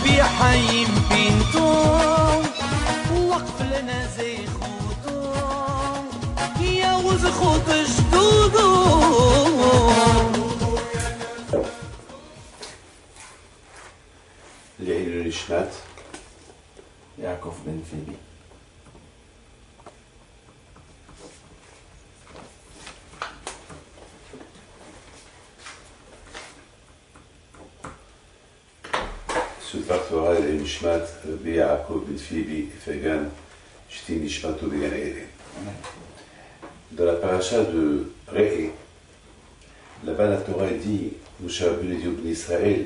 ربي حي بينتو وقف لنا زي خوتو يا وزخوت جدودو. לעילוי נשמת יעקב בן פיבי. סופר תורה לעילוי נשמת רבי יעקב בן פיבי פגן שתי נשמתו בגן עדן. Dans la paracha de Réé, là-bas la Torah dit, Moshe Rabbeinu dit au Bnei Israël,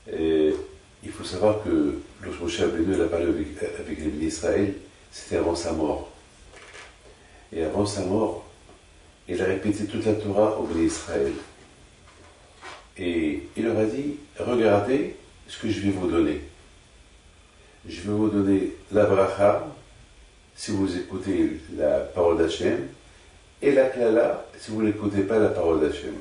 il faut savoir que lorsque Moshe Rabbeinu a parlé avec les Bnei Israël, c'était avant sa mort. Et avant sa mort, il a répété toute la Torah au Bnei Israël. Et il leur a dit, regardez ce que je vais vous donner. Je vais vous donner la bracha, si vous écoutez la parole d'Hachem, et la klala, si vous n'écoutez pas la parole d'Hachem.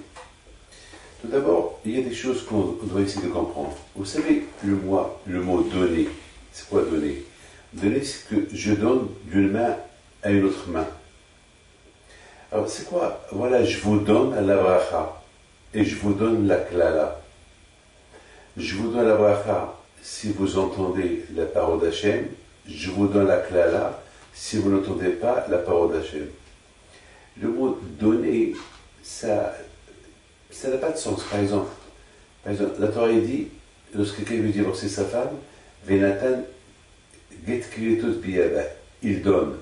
Tout d'abord, il y a des choses qu'on doit essayer de comprendre. Vous savez, le mot donner, c'est quoi donner? Donner, c'est que je donne d'une main à une autre main. Alors, c'est quoi? Voilà, je vous donne la bracha, et je vous donne la klala. Je vous donne la bracha si vous entendez la parole d'Hachem, je vous donne la klala si vous n'entendez pas la parole d'Hachem. Le mot donner, ça n'a pas de sens. Par exemple, la Torah dit, lorsque quelqu'un veut divorcer sa femme, Venatan get kritos biyada, il donne.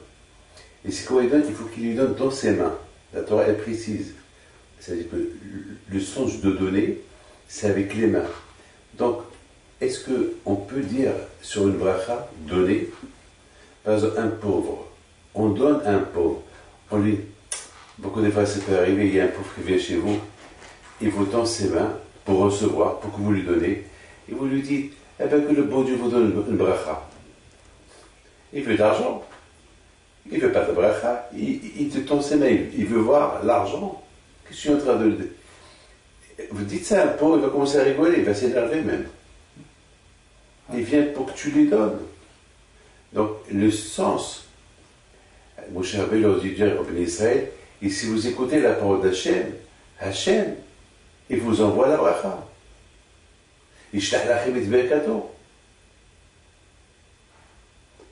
Et c'est quand il donne, il faut qu'il lui donne dans ses mains. La Torah, elle précise. C'est-à-dire que le sens de donner, c'est avec les mains. Donc, est-ce qu'on peut dire sur une bracha, donner? Par exemple, un pauvre, on donne à un pauvre, on lui, beaucoup de fois ça peut arriver, il y a un pauvre qui vient chez vous, il vous tend ses mains pour recevoir, pour que vous lui donnez, et vous lui dites, eh bien que le bon Dieu vous donne une bracha. Il veut de l'argent, il ne veut pas de bracha, il te tend ses mains, il veut voir l'argent. Qu'est-ce que je suis en train de... Vous dites ça à un pauvre, il va commencer à rigoler, il va s'énerver même. Il vient pour que tu lui donnes. Donc, le sens, Moshe Rabbeinu leur dit dire au Bnei Israël, et si vous écoutez la parole d'Hachem, Hachem, il vous envoie la bracha. Yishlach lachem et berkato.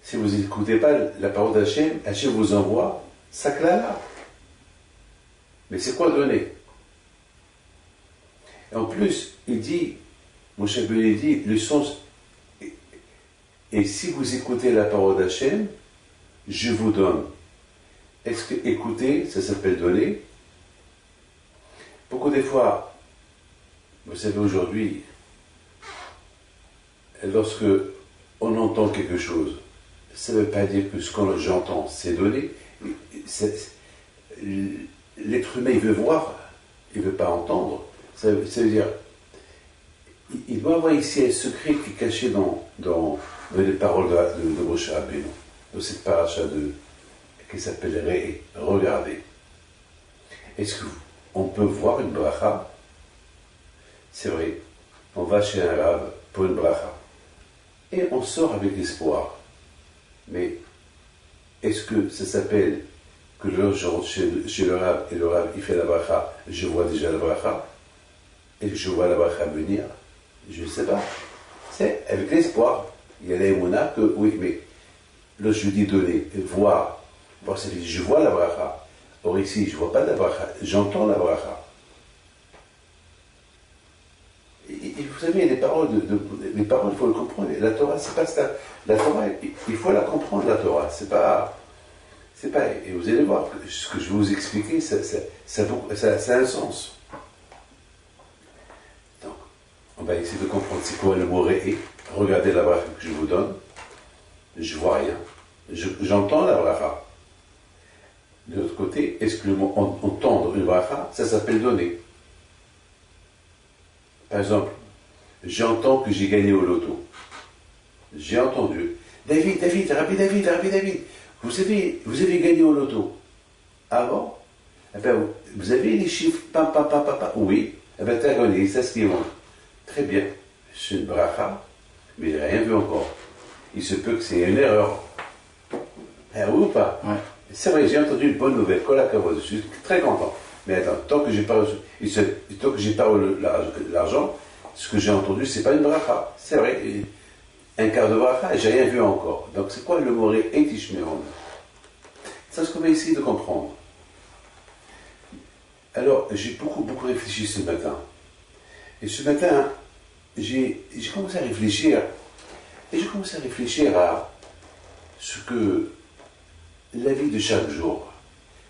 Si vous n'écoutez pas la parole d'Hachem, Hachem vous envoie sa klala. Mais c'est quoi donner? Et en plus, il dit, Moshe Rabbeinu dit, le sens. Et si vous écoutez la parole d'Hachem, je vous donne. Est-ce que écouter, ça s'appelle donner? Beaucoup des fois, vous savez aujourd'hui, lorsque on entend quelque chose, ça ne veut pas dire que ce que j'entends, c'est donner. L'être humain, il veut voir, il ne veut pas entendre. Ça veut dire, il doit avoir ici un secret qui est caché dans les paroles de Moshe Rabbeinu, dans cette paracha qui s'appelle Réé. Regardez. Est-ce qu'on peut voir une bracha? C'est vrai, on va chez un rave pour une bracha. Et on sort avec l'espoir. Mais est-ce que ça s'appelle que lorsque je rentre chez le rave et le rave il fait la bracha, je vois déjà la bracha? Et que je vois la bracha venir? Je ne sais pas. C'est avec l'espoir. Il y a l'émouna que, oui, mais là je dis donner, voir, ça veut dire je vois la bracha. Or ici, je ne vois pas la bracha, j'entends la bracha. Et vous savez, les paroles, il faut le comprendre. La Torah, c'est pas ça. La Torah, il faut la comprendre, la Torah. C'est pas. Et vous allez voir, ce que je vais vous expliquer, ça a un sens. Donc, on va essayer de comprendre c'est quoi le mot Réé. Regardez la bracha que je vous donne, je vois rien, j'entends la bracha. De l'autre côté, est-ce que le mot entendre une bracha, ça s'appelle donner? Par exemple, j'entends que j'ai gagné au loto. J'ai entendu. David, Rabbi, vous avez gagné au loto. Ah bon? Eh bien, vous avez les chiffres, oui. Eh bien, tu as gagné, ça ce qui est bon. Très bien. C'est une bracha mais il n'a rien vu encore. Il se peut que c'est une erreur. Hein, oui ou pas? Ouais. C'est vrai, j'ai entendu une bonne nouvelle, je suis très content. Mais attends, tant que j'ai pas reçu, tant que j'ai pas eu l'argent, ce que j'ai entendu, c'est pas une bracha. C'est vrai, un quart de bracha, et j'ai rien vu encore. Donc c'est quoi le mot Eitishmeron? C'est ce qu'on va essayer de comprendre. Alors, j'ai beaucoup réfléchi ce matin. Et ce matin, j'ai commencé à réfléchir. Et j'ai commencé à réfléchir à ce que la vie de chaque jour.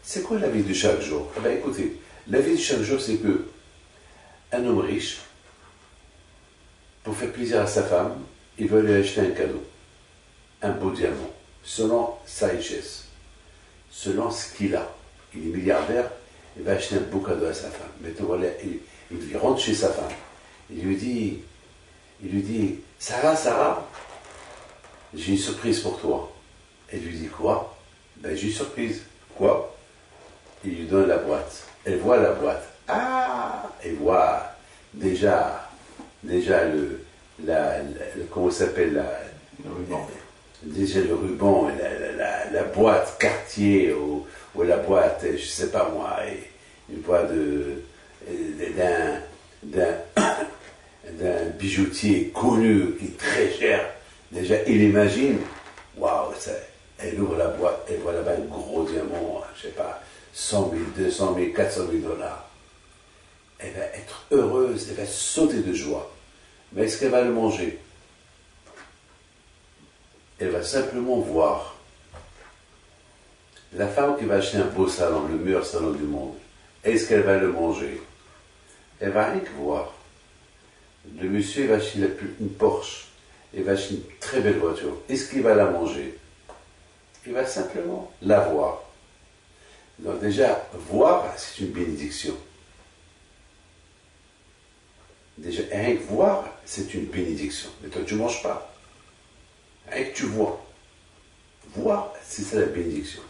C'est quoi la vie de chaque jour? Eh bien, écoutez, la vie de chaque jour, c'est que un homme riche, pour faire plaisir à sa femme, il veut lui acheter un cadeau, un beau diamant, selon sa richesse, selon ce qu'il a. Il est milliardaire, il va acheter un beau cadeau à sa femme. Maintenant, voilà, il rentre chez sa femme. Il lui dit, Sarah, j'ai une surprise pour toi. Elle lui dit, quoi? Ben, j'ai une surprise. Quoi? Il lui donne la boîte. Elle voit la boîte. Ah! Elle voit déjà comment ça s'appelle Le ruban. déjà le ruban, la boîte Cartier ou la boîte, je sais pas moi, une boîte d'un bijoutier connu qui est très cher. Déjà, il imagine, waouh, elle ouvre la boîte, elle voit là-bas un gros diamant, je sais pas, 100 000, 200 000, 400 000 dollars. Elle va être heureuse, elle va sauter de joie. Mais est-ce qu'elle va le manger? Elle va simplement voir. La femme qui va acheter un beau salon, le meilleur salon du monde, est-ce qu'elle va le manger? Elle va rien que voir. Le monsieur il va acheter une Porsche, il va acheter une très belle voiture. Est-ce qu'il va la manger? Il va simplement la voir. Donc déjà, voir, c'est une bénédiction. Déjà, rien que voir, c'est une bénédiction. Mais toi, tu ne manges pas. Rien que tu vois. Voir, c'est ça la bénédiction.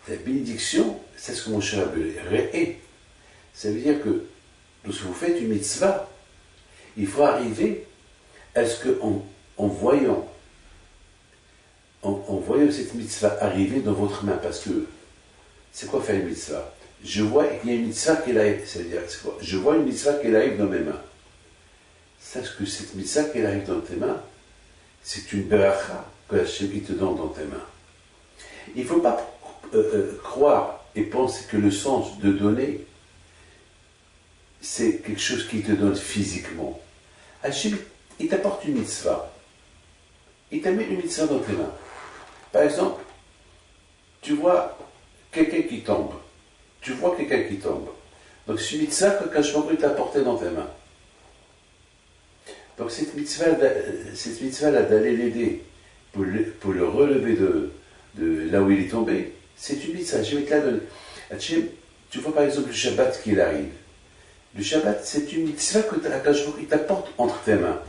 La bénédiction, c'est ce que mon cher Abel est. Ça veut dire que lorsque vous faites une mitzvah, il faut arriver à ce qu'en voyant cette mitzvah arriver dans votre main, parce que c'est quoi faire une mitzvah? Je vois qu'il y a une mitzvah qui arrive, c'est-à-dire, c'est quoi? Je vois une mitzvah qui arrive dans mes mains. Sache que cette mitzvah qui arrive dans tes mains, c'est une beracha que Hachem te donne dans tes mains. Il ne faut pas croire et penser que le sens de donner, c'est quelque chose qui te donne physiquement. Hachem, il t'apporte une mitzvah. Il t'amène une mitzvah dans tes mains. Par exemple, tu vois quelqu'un qui tombe. Tu vois quelqu'un qui tombe. Donc c'est une mitzvah que Hachem t'a apporté dans tes mains. Donc cette mitzvah-là d'aller l'aider pour le relever de là où il est tombé, c'est une mitzvah. Je vais te la donner. Tu vois par exemple le Shabbat qui arrive. Le Shabbat, c'est une mitzvah que il t'apporte entre tes mains.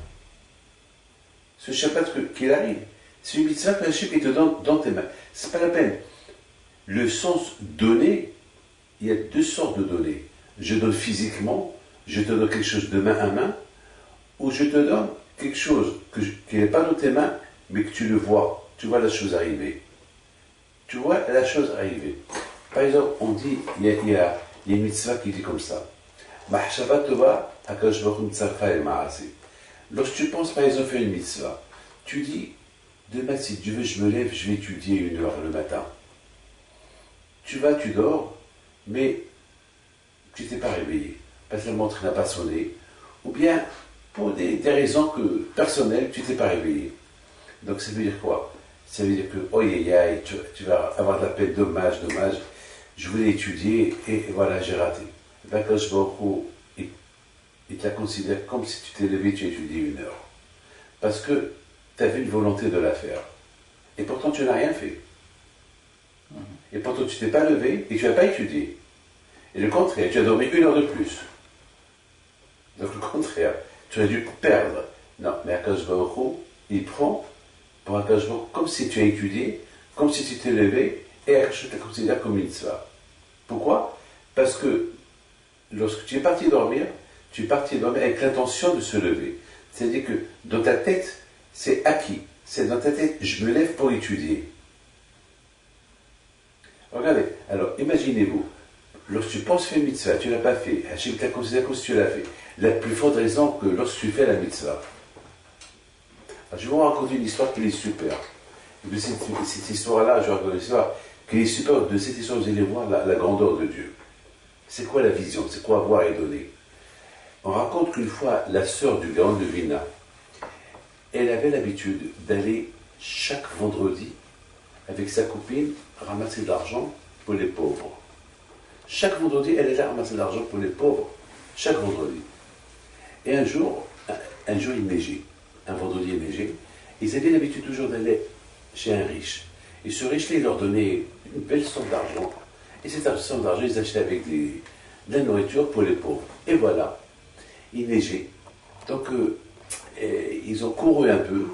Ce Shabbat qu'il arrive, c'est une mitzvah que Hachem te donne dans tes mains. C'est pas la peine. Le sens donné, il y a deux sortes de donner. Je donne physiquement, je te donne quelque chose de main à main, ou je te donne quelque chose qui n'est pas dans tes mains, mais que tu le vois. Tu vois la chose arriver. Tu vois la chose arriver. Par exemple, on dit, il y a une mitzvah qui dit comme ça. Lorsque tu penses par exemple faire une mitzvah, tu dis, demain si Dieu veut, je me lève, je vais étudier 1 heure le matin. Tu dors, mais tu t'es pas réveillé, parce que la montre n'a pas sonné, ou bien pour des raisons personnelles, tu t'es pas réveillé. Donc ça veut dire quoi? Ça veut dire que, oh tu vas avoir de la peine, dommage, je voulais étudier, et voilà, j'ai raté. Ben, quand je vois il te la considère comme si tu t'es levé, tu as étudié 1 heure. Parce que tu avais une volonté de la faire. Et pourtant, tu n'as rien fait. Et pourtant, tu ne t'es pas levé et tu n'as pas étudié. Et le contraire, tu as dormi 1 heure de plus. Donc le contraire, tu aurais dû perdre. Non, mais Akash Baruch Hu, il prend pour Akash Baruch Hu comme si tu as étudié, comme si tu t'es levé, et Akash Baruch Hu te considère comme une mitzvah. Pourquoi? Parce que lorsque tu es parti dormir avec l'intention de se lever. C'est-à-dire que dans ta tête, c'est acquis. C'est dans ta tête, je me lève pour étudier. Regardez, alors imaginez-vous, lorsque tu penses faire une mitzvah, tu ne l'as pas fait, Hachem t'a considéré comme si tu l'as fait. La plus forte raison que lorsque tu fais la mitzvah. Alors, je vais vous raconter une histoire qui est super. De cette histoire-là, je vais raconter une histoire qui est super. De cette histoire, vous allez voir la grandeur de Dieu. C'est quoi la vision? C'est quoi avoir et donner? On raconte qu'une fois, la sœur du Gaon de Vilna, elle avait l'habitude d'aller chaque vendredi avec sa copine ramasser de l'argent pour les pauvres. Chaque vendredi, elle allait ramasser de l'argent pour les pauvres. Chaque vendredi. Et un jour il neigeait. Un vendredi il neigeait. Ils avaient l'habitude toujours d'aller chez un riche. Et ce riche-là, il leur donnait une belle somme d'argent. Et cette somme d'argent, ils achetaient avec de la nourriture pour les pauvres. Et voilà, il neigeait. Donc, ils ont couru un peu.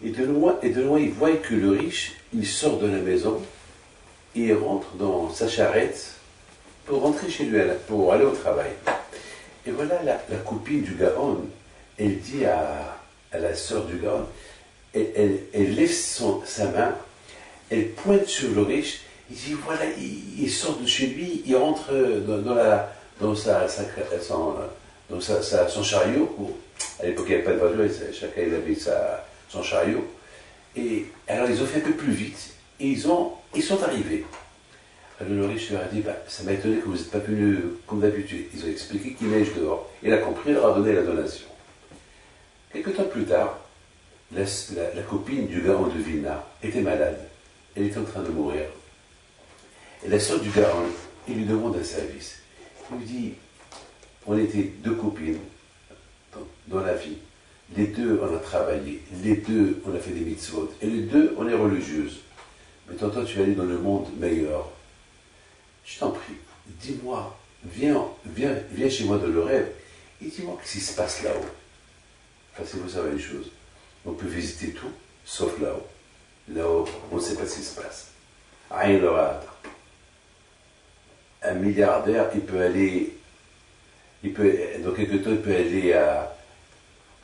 Et de loin, ils voient que le riche, il sort de la maison et il rentre dans sa charrette pour rentrer chez lui, pour aller au travail. Et voilà la copine du Gaon, elle dit à la sœur du Gaon, elle lève sa main, elle pointe sur le riche, il dit voilà, il sort de chez lui, il rentre dans son chariot. À l'époque, il n'y avait pas de voiture, chacun avait son chariot. Et alors, ils ont fait un peu plus vite, et ils sont arrivés. Alors, le riche leur a dit, ça m'a étonné que vous n'êtes pas venus comme d'habitude. Ils ont expliqué qu'il neige dehors. Il a compris, il leur a donné la donation. Quelque temps plus tard, la copine du Gaon de Vilna était malade. Elle était en train de mourir. Et la sœur du Gaon, il lui demande un service. Il lui dit, on était deux copines dans la vie. Les deux, on a travaillé. Les deux, on a fait des mitzvot. Et les deux, on est religieuses. Mais toi, tu vas aller dans le monde meilleur. Je t'en prie, dis-moi, viens chez moi dans le rêve et dis-moi ce qui se passe là-haut. Parce que vous savez une chose, on peut visiter tout, sauf là-haut. Là-haut, on ne sait pas ce qui se passe. Aïn l'orad. Un milliardaire, dans quelques temps, il peut aller à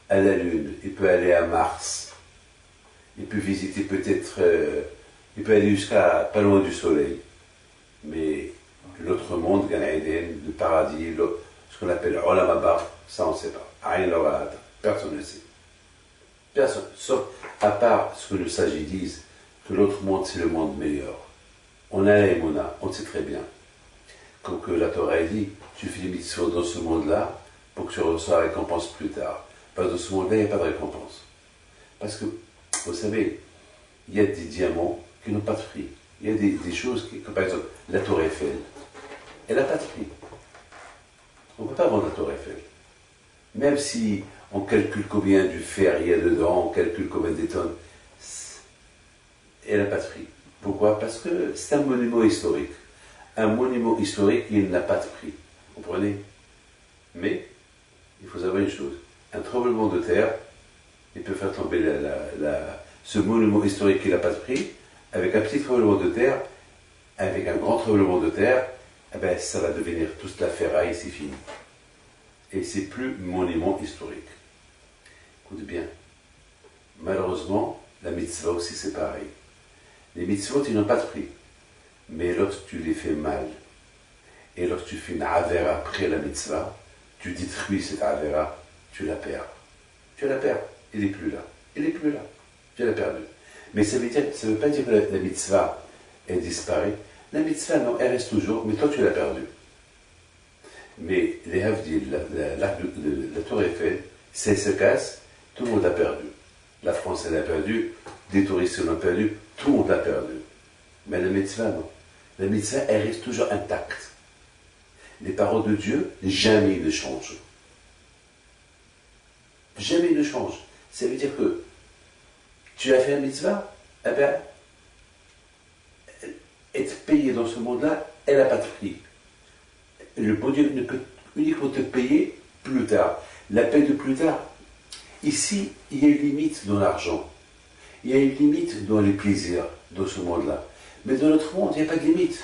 la Lune, il peut aller à Mars, il peut visiter peut-être, il peut aller jusqu'à pas loin du Soleil. Mais l'autre monde, Gan Eden, le paradis, ce qu'on appelle Olam Haba, ça on ne sait pas. Aïn l'orad. Personne ne sait. Personne. Sauf à part ce que les sages disent, que l'autre monde c'est le monde meilleur. On a la émona, on le sait très bien. Comme que la Torah dit, tu fais des mitzvot dans ce monde-là pour que tu reçois la récompense plus tard. Parce que dans ce monde-là, il n'y a pas de récompense. Parce que, vous savez, il y a des diamants qui n'ont pas de prix. Il y a des choses, comme par exemple la Tour Eiffel, elle n'a pas de prix. On ne peut pas vendre la Tour Eiffel. Même si on calcule combien du fer il y a dedans, on calcule combien de tonnes, elle n'a pas de prix. Pourquoi? Parce que c'est un monument historique. Un monument historique, il n'a pas de prix. Vous comprenez? Mais, il faut savoir une chose. Un tremblement de terre, il peut faire tomber ce monument historique qui n'a pas de prix, avec un petit tremblement de terre, avec un grand tremblement de terre, eh ben, ça va devenir toute la ferraille, c'est fini. Et c'est plus monument historique. Écoute bien. Malheureusement, la mitzvah aussi c'est pareil. Les mitzvot, ils n'ont pas de prix. Mais lorsque tu les fais mal, et lorsque tu fais une avera après la mitzvah, tu détruis cette avera, tu la perds. Tu la perds. Il n'est plus là. Il n'est plus là. Tu l'as perdu. Mais ça veut pas dire que la mitzvah, elle disparaît. La mitzvah, non, elle reste toujours, mais toi, tu l'as perdue. Mais les Havdil, la Tour Eiffel, si elle se casse, tout le monde a perdu. La France, elle a perdu, des touristes l'ont perdu, tout le monde a perdu. Mais la mitzvah, non. La mitzvah, elle reste toujours intacte. Les paroles de Dieu, jamais ne changent. Jamais ne changent. Ça veut dire que tu as fait la mitzvah, eh bien, être payé dans ce monde-là, elle n'a pas de prix. Le bon Dieu ne peut uniquement te payer plus tard. La paix de plus tard. Ici, il y a une limite dans l'argent. Il y a une limite dans les plaisirs dans ce monde-là. Mais dans notre monde, il n'y a pas de limite.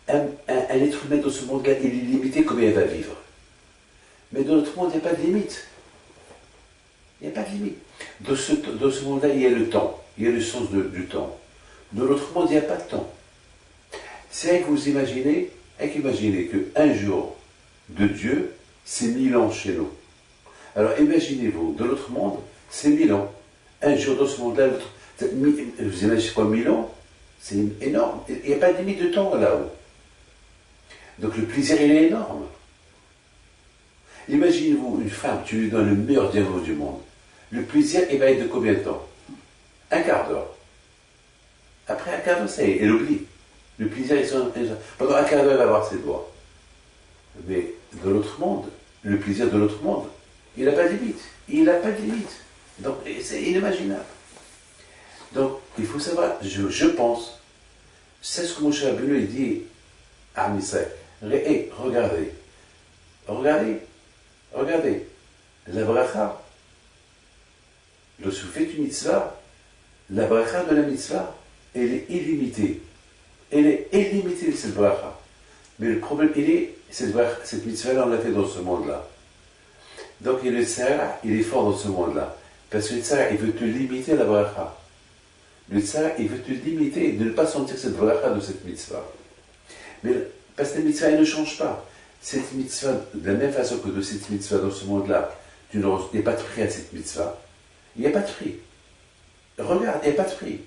Un être humain dans ce monde-là, il est limité combien il va vivre. Mais dans notre monde, il n'y a pas de limite. Il n'y a pas de limite. Dans ce monde-là, il y a le temps. Il y a le sens du temps. Dans l'autre monde, il n'y a pas de temps. C'est vrai que vous imaginez qu'un jour de Dieu, c'est 1000 ans chez nous. Alors imaginez-vous, dans l'autre monde, c'est 1000 ans. Un jour dans ce monde-là, vous imaginez quoi, 1000 ans? C'est énorme. Il n'y a pas de limite de temps là-haut. Donc le plaisir, il est énorme. Imaginez-vous une femme, tu lui donnes le meilleur diamant du monde. Le plaisir, il va être de combien de temps? Un quart d'heure. Après un quart d'heure, ça y est, elle oublie. Le plaisir, pendant un quart d'heure, elle va avoir ses doigts. Mais dans l'autre monde, le plaisir de l'autre monde, il n'a pas de limite. Il n'a pas de limite. Donc c'est inimaginable. Donc il faut savoir, je pense, c'est ce que Moshe Rabbeinu dit à Misraël. Regardez, la bracha, lorsque vous faites une mitzvah, la bracha de la mitzvah, elle est illimitée. Elle est illimitée, cette bracha. Mais le problème, cette mitzvah-là, on l'a fait dans ce monde-là. Donc le tzara, il est fort dans ce monde-là. Parce que le tzara, il veut te limiter la bracha. Le tzara, il veut te limiter de ne pas sentir cette bracha de cette mitzvah. Mais parce que la mitzvah, elle ne change pas. Cette mitzvah, de la même façon que de cette mitzvah dans ce monde-là, il n'y a pas de prix à cette mitzvah. Il n'y a pas de prix. Regarde, il n'y a pas de prix.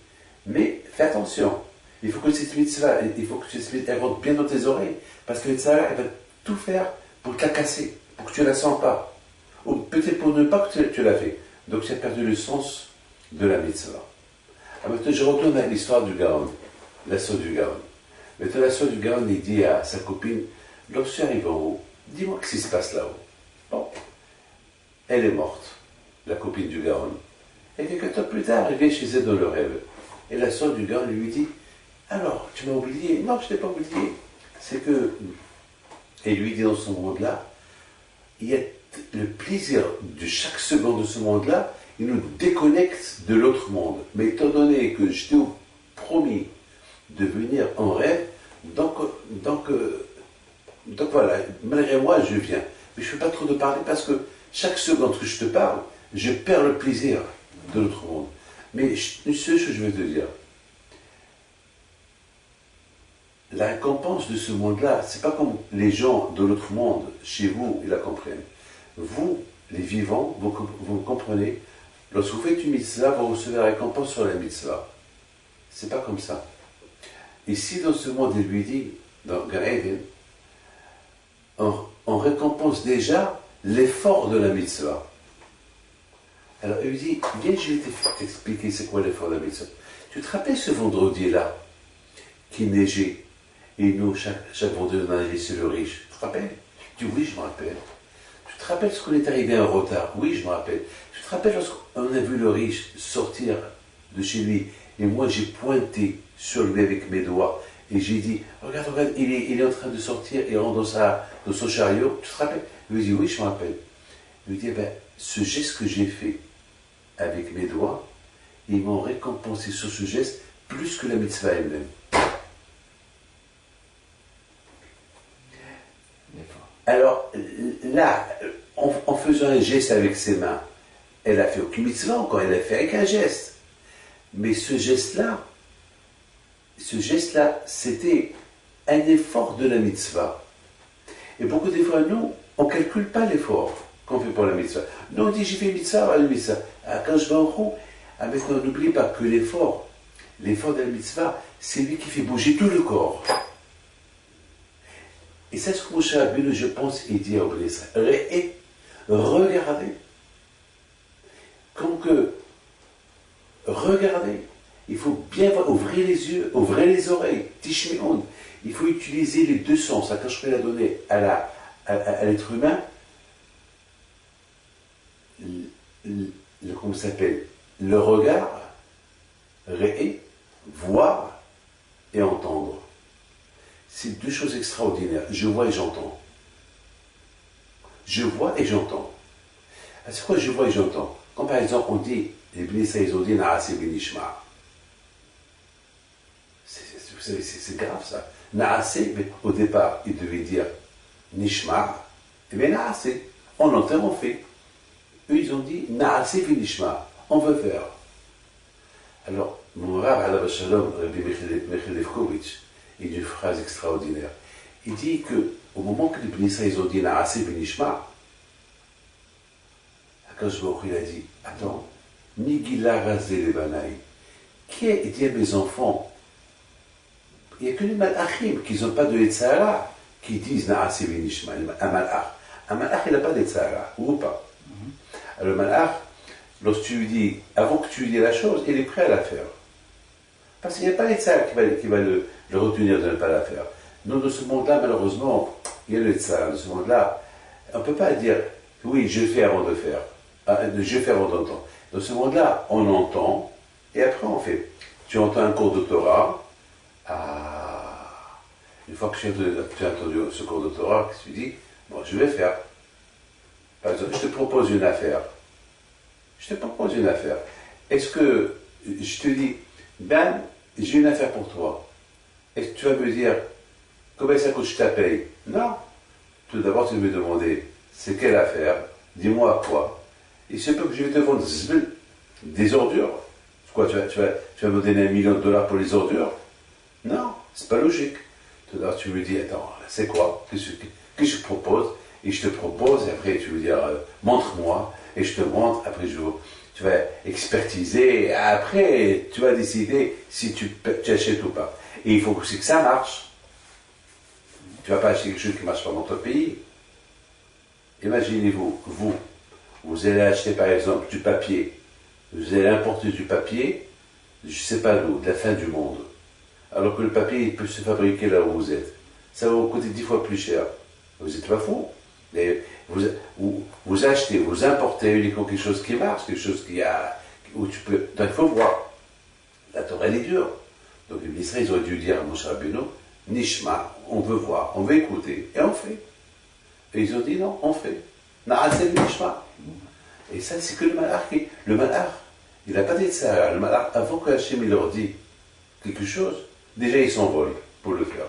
Mais fais attention. Il faut que cette mitzvah, elle rentre bien dans tes oreilles. Parce que le tzara, elle va tout faire pour te la casser, pour que tu ne la sens pas. Ou peut-être pour ne pas que tu l'as fait. Donc tu as perdu le sens de la mitzvah. Alors maintenant, je retourne à l'histoire du Gaon, la sœur du Gaon. Maintenant, la sœur du Gaon, il dit à sa copine, lorsque tu arrives en haut, dis-moi ce qui se passe là-haut. Bon, elle est morte, la copine du Gaon. Et quelques temps plus tard, elle vient chez elle dans le rêve. Et la sœur du Gaon lui dit, alors, tu m'as oublié? Non, je ne t'ai pas oublié. C'est que, et lui dit dans ce monde-là, il y a le plaisir de chaque seconde de ce monde-là, il nous déconnecte de l'autre monde. Mais étant donné que je t'ai promis de venir en rêve, donc voilà, malgré moi, je viens. Mais je ne peux pas trop te parler parce que chaque seconde que je te parle, je perds le plaisir de l'autre monde. Mais une seule chose que je veux te dire, la récompense de ce monde-là, c'est pas comme les gens de l'autre monde, chez vous, ils la comprennent. Vous, les vivants, vous comprenez, lorsque vous faites une mitzvah, vous recevez la récompense sur la mitzvah. C'est pas comme ça. Ici, dans ce monde, il lui dit, dans Gan Eden, on récompense déjà l'effort de la mitzvah. Alors, il lui dit, viens, je vais t'expliquer c'est quoi l'effort de la mitzvah. Tu te rappelles ce vendredi-là, qui neigeait, et nous, chaque vendredi, on allait chez le riche. Tu te rappelles? Tu dis, oui, je me rappelle. Tu te rappelles ce qu'on est arrivé en retard? Oui, je me rappelle. Tu te rappelles lorsqu'on a vu le riche sortir de chez lui, et moi, j'ai pointé sur lui avec mes doigts, et j'ai dit, regarde, il est en train de sortir, et rentre dans son chariot. Tu te rappelles? Il lui dit, oui, je me rappelle. Il lui dit, ce geste que j'ai fait avec mes doigts, ils m'ont récompensé sur ce geste plus que la mitzvah elle-même. Alors là, en faisant un geste avec ses mains, elle a fait aucune mitzvah encore, elle a fait avec un geste. Mais ce geste-là, c'était un effort de la mitzvah. Et beaucoup de fois, nous, on ne calcule pas l'effort qu'on fait pour la mitzvah. Nous, on dit, j'ai fait mitzvah, la mitzvah. Quand je vais en haut, maintenant, n'oublie pas que l'effort de la mitzvah, c'est lui qui fait bouger tout le corps. Et c'est ce que Moshe Rabbeinu, je pense, il dit à Israël. Regardez. Comme que, regardez. Il faut bien voir, ouvrir les yeux, ouvrir les oreilles. Tishmi'un. Il faut utiliser les deux sens. Quand je vais la donner à l'être humain, comment ça s'appelle? Le regard, voir et entendre. C'est deux choses extraordinaires. Je vois et j'entends. Je vois et j'entends. C'est quoi je vois et j'entends? Quand par exemple on dit, les Bnei ils ont dit Naaseh Benishma. Vous savez, c'est grave ça. Naaseh, mais au départ, il devait dire Nishma, et bien Naaseh. on entend, on fait. Eux, ils ont dit, Na'aseh v'nishma, on veut faire. Alors, mon Rav, Alav Shalom, Rabbi Michel Lefkovitch, il dit une phrase extraordinaire. Il dit que, au moment que les Bnei Israël, ils ont dit Na'aseh v'nishma, Akadosh Baruch Hu, il a dit, attends, Migila Razé les Banaï, qui a dit à mes enfants, il n'y a que les Malachim qui n'ont pas de Yetzara qui disent Na'aseh v'nishma, un Malach. Un Malach, il n'a pas de Yetzara, ou pas. Alors, le Malach, lorsque tu lui dis, avant que tu lui dises la chose, il est prêt à la faire. Parce qu'il n'y a pas Yetzara qui va le retenir de ne pas la faire. Nous, dans ce monde-là, malheureusement, il y a le Yetzara. Dans ce monde-là, on ne peut pas dire, oui, je fais avant de faire. Je fais avant d'entendre. Dans ce monde-là, on entend, et après on fait. Tu entends un cours de Torah, une fois que tu as entendu ce cours de Torah, tu dis, bon, je vais faire. Par exemple, je te propose une affaire. Est-ce que je te dis, ben, j'ai une affaire pour toi. Est-ce que tu vas me dire, combien ça coûte, je t'appelle? Non. Tout d'abord, tu vas me demander, c'est quelle affaire? Dis-moi quoi. Il se peut que je vais te vendre des ordures. Quoi, tu vas me donner $1 million pour les ordures? Non, c'est pas logique. Tout d'abord, tu me dis, attends, c'est quoi? Qu'est-ce que je propose? Et je te propose, et après tu veux dire, montre-moi, et je te montre, après tu vas expertiser, et après tu vas décider si tu achètes ou pas. Et il faut aussi que ça marche. Tu ne vas pas acheter quelque chose qui ne marche pas dans ton pays. Imaginez-vous, vous allez acheter par exemple du papier, vous allez importer du papier, je ne sais pas d'où, de la fin du monde. Alors que le papier, il peut se fabriquer là où vous êtes. Ça va vous coûter 10 fois plus cher. Vous n'êtes pas fou. Vous achetez, vous importez uniquement quelque chose qui marche, quelque chose où tu peux. Donc il faut voir. La Torah, elle est dure. Donc les ministres, ils auraient dû dire à Moshe Rabbeinu, Nishma, on veut voir, on veut écouter, et on fait. Et ils ont dit non, on fait. Na'aseh Nishma. Et ça, c'est que le malach. Le malach, il n'a pas dit ça. Le malach, avant que Hachem il leur dit quelque chose, déjà ils s'envolent pour le faire.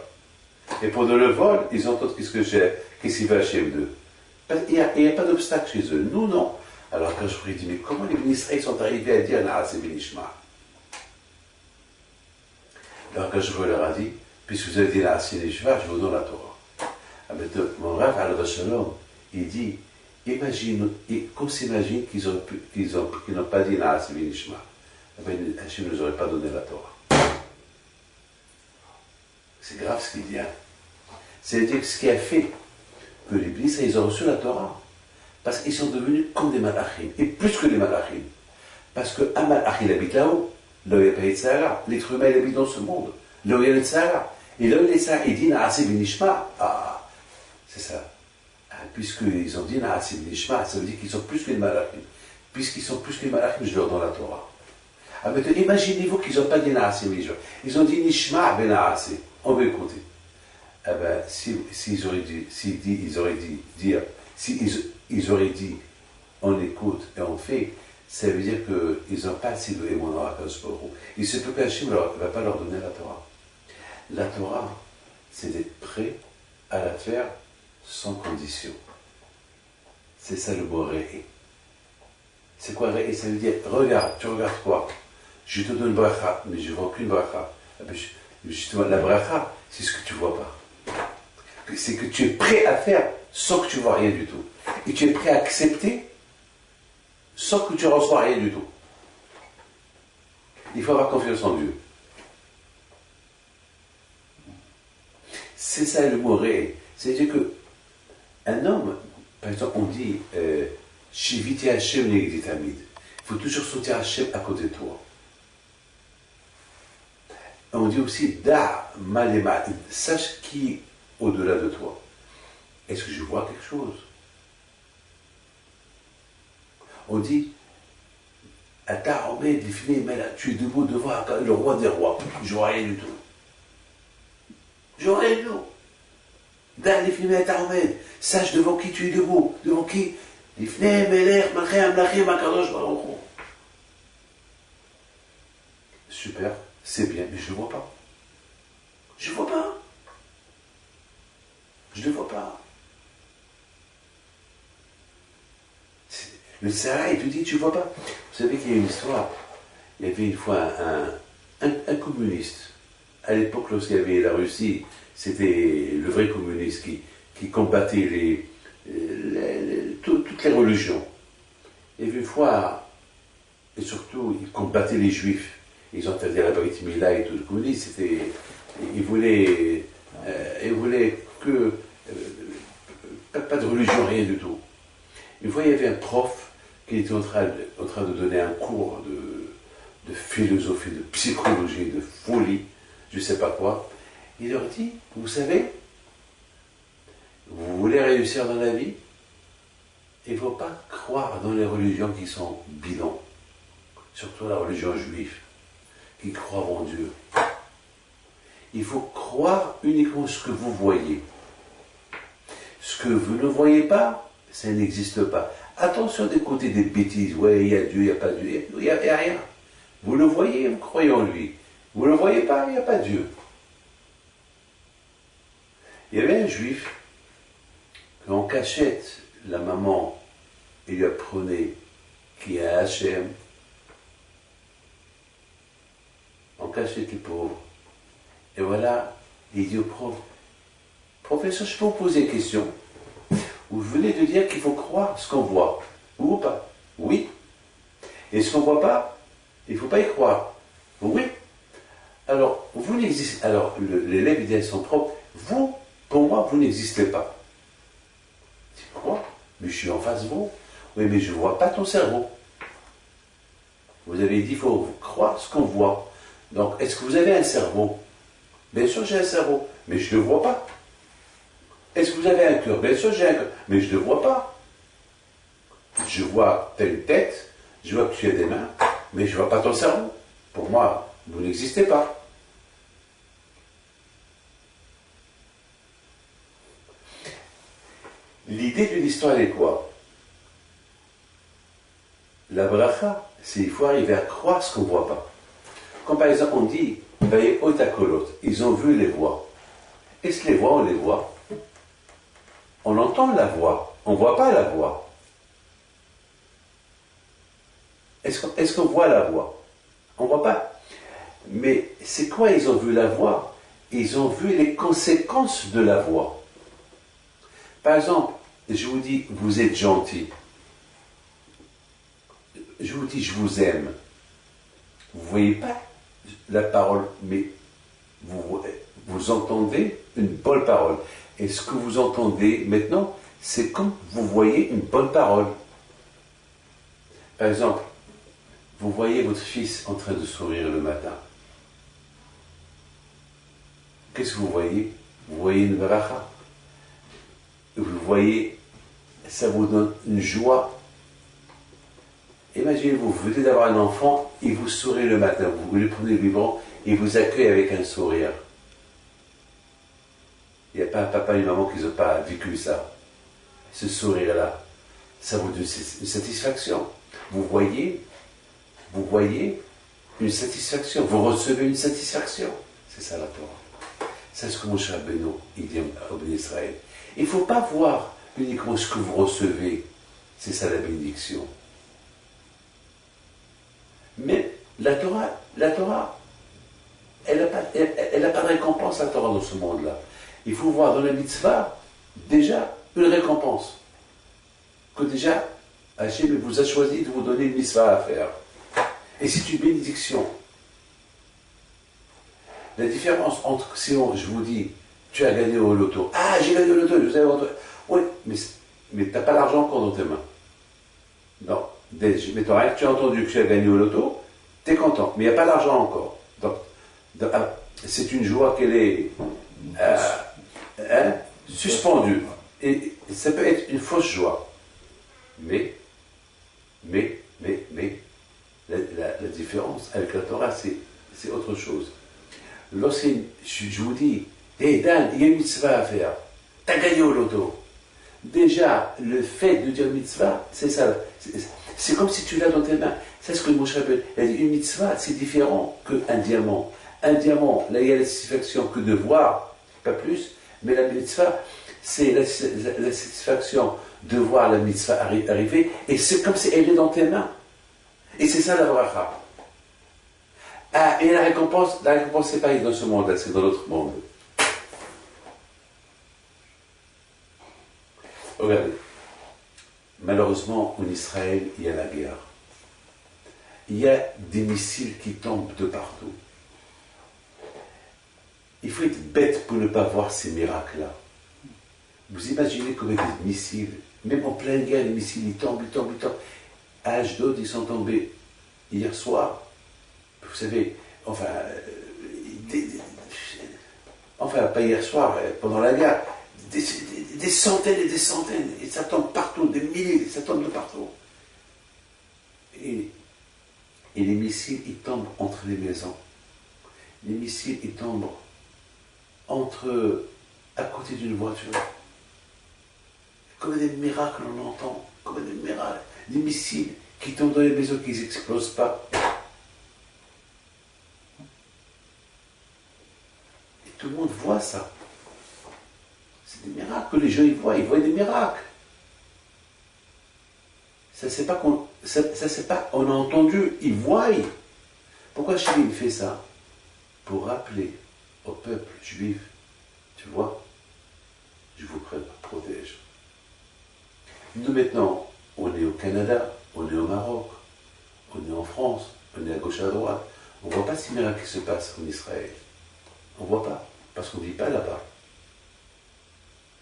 Et pendant le vol, ils entendent qu'est-ce qu'il va Hachem d'eux. Il n'y a pas d'obstacle chez eux. Nous, non. Alors quand je vous dis, mais comment les ministres sont arrivés à dire Na'aseh Nishma? Alors quand je vous leur ai dit, puisque vous avez dit Na'aseh Nishma, je vous donne la Torah. Mon Rav Alav Shalom, il dit, qu'on s'imagine qu'ils n'ont pas dit Na'aseh Nishma. Hachem ne nous aurait pas donné la Torah. C'est grave ce qu'il dit. Hein. C'est-à-dire que ce qui a fait que les Bnei ils ont reçu la Torah, parce qu'ils sont devenus comme des malachim, et plus que des malachim. Parce qu'un malach, il habite là-haut, là où il n'y a pas de Tzahara. L'être humain, il habite dans ce monde, là où il y a le Tzahara. Et là où il y a le Tzahara, il dit Na'aseh Nishma. Ah, c'est ça. Puisqu'ils ont dit Na'aseh Nishma, ça veut dire qu'ils sont plus que les malachim. Puisqu'ils sont plus que les malachim, je leur donne la Torah. Ah, maintenant, imaginez-vous qu'ils n'ont pas dit Na'aseh Nishma. Ils ont dit Nishma ben Na'aseh. On veut écouter. Eh bien, s'ils auraient dit, on écoute et on fait, ça veut dire qu'ils n'ont pas assez de émotion à Akadosh Baruch Hu. Il se peut qu'Hachem ne va pas leur donner la Torah. La Torah, c'est d'être prêt à la faire sans condition. C'est ça le mot réé. C'est quoi réé? Ça veut dire, regarde, tu regardes quoi? Je te donne bracha, mais je ne vois aucune bracha. Justement, la bracha, c'est ce que tu ne vois pas. C'est que tu es prêt à faire sans que tu ne vois rien du tout. Et tu es prêt à accepter sans que tu ne reçois rien du tout. Il faut avoir confiance en Dieu. C'est ça le mot réel. C'est-à-dire qu'un homme, par exemple, on dit Shiviti Hashem negdi tamid. Il faut toujours soutenir Hashem à côté de toi. On dit aussi Da malema, sache qui est au-delà de toi. Est-ce que je vois quelque chose? On dit Ata Omed Lifnei Melech, tu es debout devant le roi des rois. Je vois rien du tout. Je vois rien du tout. Da Lifnei Melech Ata Omed, sache devant qui tu es debout. Devant qui? Lifnei Melech Malchei Amlachim Akadosh Baruch Hu. Super. C'est bien, mais je ne le vois pas. Je ne le vois pas. Je ne le vois pas. Le Sahara, il te dit, tu vois pas. Vous savez qu'il y a une histoire. Il y avait une fois un communiste. À l'époque, lorsqu'il y avait la Russie, c'était le vrai communiste qui combattait toutes les religions. Il y avait une fois, et surtout, il combattait les juifs. Ils ont interdit la Brit Mila et tout. Le communiste, ils voulaient que pas de religion, rien du tout. Une fois, il y avait un prof qui était en train de donner un cours de philosophie, de psychologie, de folie, je ne sais pas quoi. Il leur dit, vous savez, vous voulez réussir dans la vie, il ne faut pas croire dans les religions qui sont bidons, surtout la religion juive, qui croient en Dieu. Il faut croire uniquement ce que vous voyez. Ce que vous ne voyez pas, ça n'existe pas. Attention d'écouter des bêtises. Ouais, il y a Dieu, il n'y a pas Dieu. Il n'y a rien. Vous le voyez, vous croyez en lui. Vous ne le voyez pas, il n'y a pas Dieu. Il y avait un juif qu'en cachette, la maman, il lui apprenait qu'il y a un Hachem. En cachette, les pauvres. Et voilà, il dit au prof, professeur, je peux vous poser une question. Vous venez de dire qu'il faut croire ce qu'on voit. Ou pas? Oui. Et ce qu'on ne voit pas, il ne faut pas y croire. Oui. Alors, vous n'existez. Alors, l'élève dit à son prof, vous, pour moi, vous n'existez pas. Il dit, quoi? Mais je suis en face de vous. Oui, mais je ne vois pas ton cerveau. Vous avez dit, il faut croire ce qu'on voit. Donc, est-ce que vous avez un cerveau? Bien sûr, j'ai un cerveau, mais je ne le vois pas. Est-ce que vous avez un cœur? Bien sûr, j'ai un cœur, mais je ne le vois pas. Je vois telle tête, je vois que tu as des mains, mais je ne vois pas ton cerveau. Pour moi, vous n'existez pas. L'idée de l'histoire, elle est quoi? La bracha, c'est qu'il faut arriver à croire ce qu'on ne voit pas. Comme par exemple, on dit, ils ont vu les voix. Est-ce que les voix, on les voit? On entend la voix, on ne voit pas la voix. Est-ce qu'on voit la voix? On ne voit pas. Mais c'est quoi ils ont vu la voix? Ils ont vu les conséquences de la voix. Par exemple, je vous dis, vous êtes gentil. Je vous dis, je vous aime. Vous ne voyez pas la parole, mais vous entendez une bonne parole. Et ce que vous entendez maintenant, c'est comme vous voyez une bonne parole. Par exemple, vous voyez votre fils en train de sourire le matin. Qu'est-ce que vous voyez? Vous voyez une bracha. Vous voyez, ça vous donne une joie. Imaginez-vous, vous venez d'avoir un enfant, il vous sourit le matin, vous lui prenez le biberon, il vous accueille avec un sourire. Il n'y a pas un papa et une maman qui n'ont pas vécu ça. Ce sourire-là, ça vous donne une satisfaction. Vous voyez une satisfaction, vous recevez une satisfaction. C'est ça la Torah. C'est ce que Moshe Rabbeinu, il dit à Israël. Il ne faut pas voir uniquement ce que vous recevez. C'est ça la bénédiction. Mais la Torah, elle n'a pas de récompense, la Torah, dans ce monde-là. Il faut voir dans la mitzvah, déjà, une récompense. Que déjà, Hachem vous a choisi de vous donner une mitzvah à faire. Et c'est une bénédiction. La différence entre, si je vous dis, tu as gagné au loto. Ah, j'ai gagné au loto, je sais au loto. Oui, mais tu n'as pas l'argent encore dans tes mains. Non. Mettons, tu as entendu que tu as gagné au loto, tu es content, mais il n'y a pas l'argent encore. Donc, c'est une joie qu'elle est suspendue. Et ça peut être une fausse joie. Mais, la différence avec la Torah, c'est autre chose. Lorsque je vous dis, hey Dan, il y a une mitzvah à faire, tu as gagné au loto. Déjà, le fait de dire mitzvah, c'est ça. C'est comme si tu l'as dans tes mains. C'est ce que Moshe rappelle. Elle dit, une mitzvah, c'est différent qu'un diamant. Un diamant, là, il y a la satisfaction que de voir, pas plus, mais la mitzvah, c'est la satisfaction de voir la mitzvah arriver, et c'est comme si elle est dans tes mains. Et c'est ça la bracha. Ah, et la récompense, c'est pas dans ce monde-là, c'est dans l'autre monde. Regardez, malheureusement, en Israël, il y a la guerre. Il y a des missiles qui tombent de partout. Il faut être bête pour ne pas voir ces miracles-là. Vous imaginez combien de missiles, même en pleine guerre, les missiles, ils tombent. À Ashdod, ils sont tombés hier soir. Vous savez, enfin, pas hier soir, pendant la guerre, des centaines et des centaines, et ça tombe partout, des milliers, ça tombe de partout. Et les missiles, ils tombent entre les maisons. Les missiles, ils tombent à côté d'une voiture. Comme des miracles, on entend, comme des miracles. Des missiles qui tombent dans les maisons, qui n'explosent pas. Et tout le monde voit ça. C'est des miracles que les gens ils voient des miracles. Ça c'est pas on a entendu, ils voient. Pourquoi Chili fait ça? Pour rappeler au peuple juif, tu vois, je vous protège. Nous maintenant, on est au Canada, on est au Maroc, on est en France, on est à gauche à droite. On ne voit pas ces miracles qui se passent en Israël. On ne voit pas, parce qu'on ne vit pas là-bas.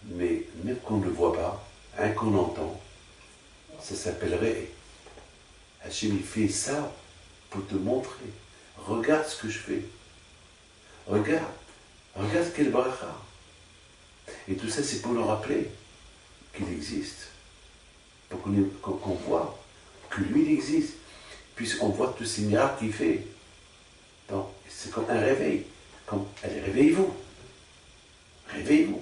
Mais même qu'on ne le voit pas, qu'on entend, ça s'appellerait Hachem, il fait ça pour te montrer. Regarde ce que je fais. Regarde quel bracha. Et tout ça, c'est pour nous rappeler qu'il existe. Pour qu'on voit que lui, il existe. Puisqu'on voit tous ces miracles qu'il fait. Donc, c'est comme un réveil. Allez, réveillez-vous. Réveillez-vous.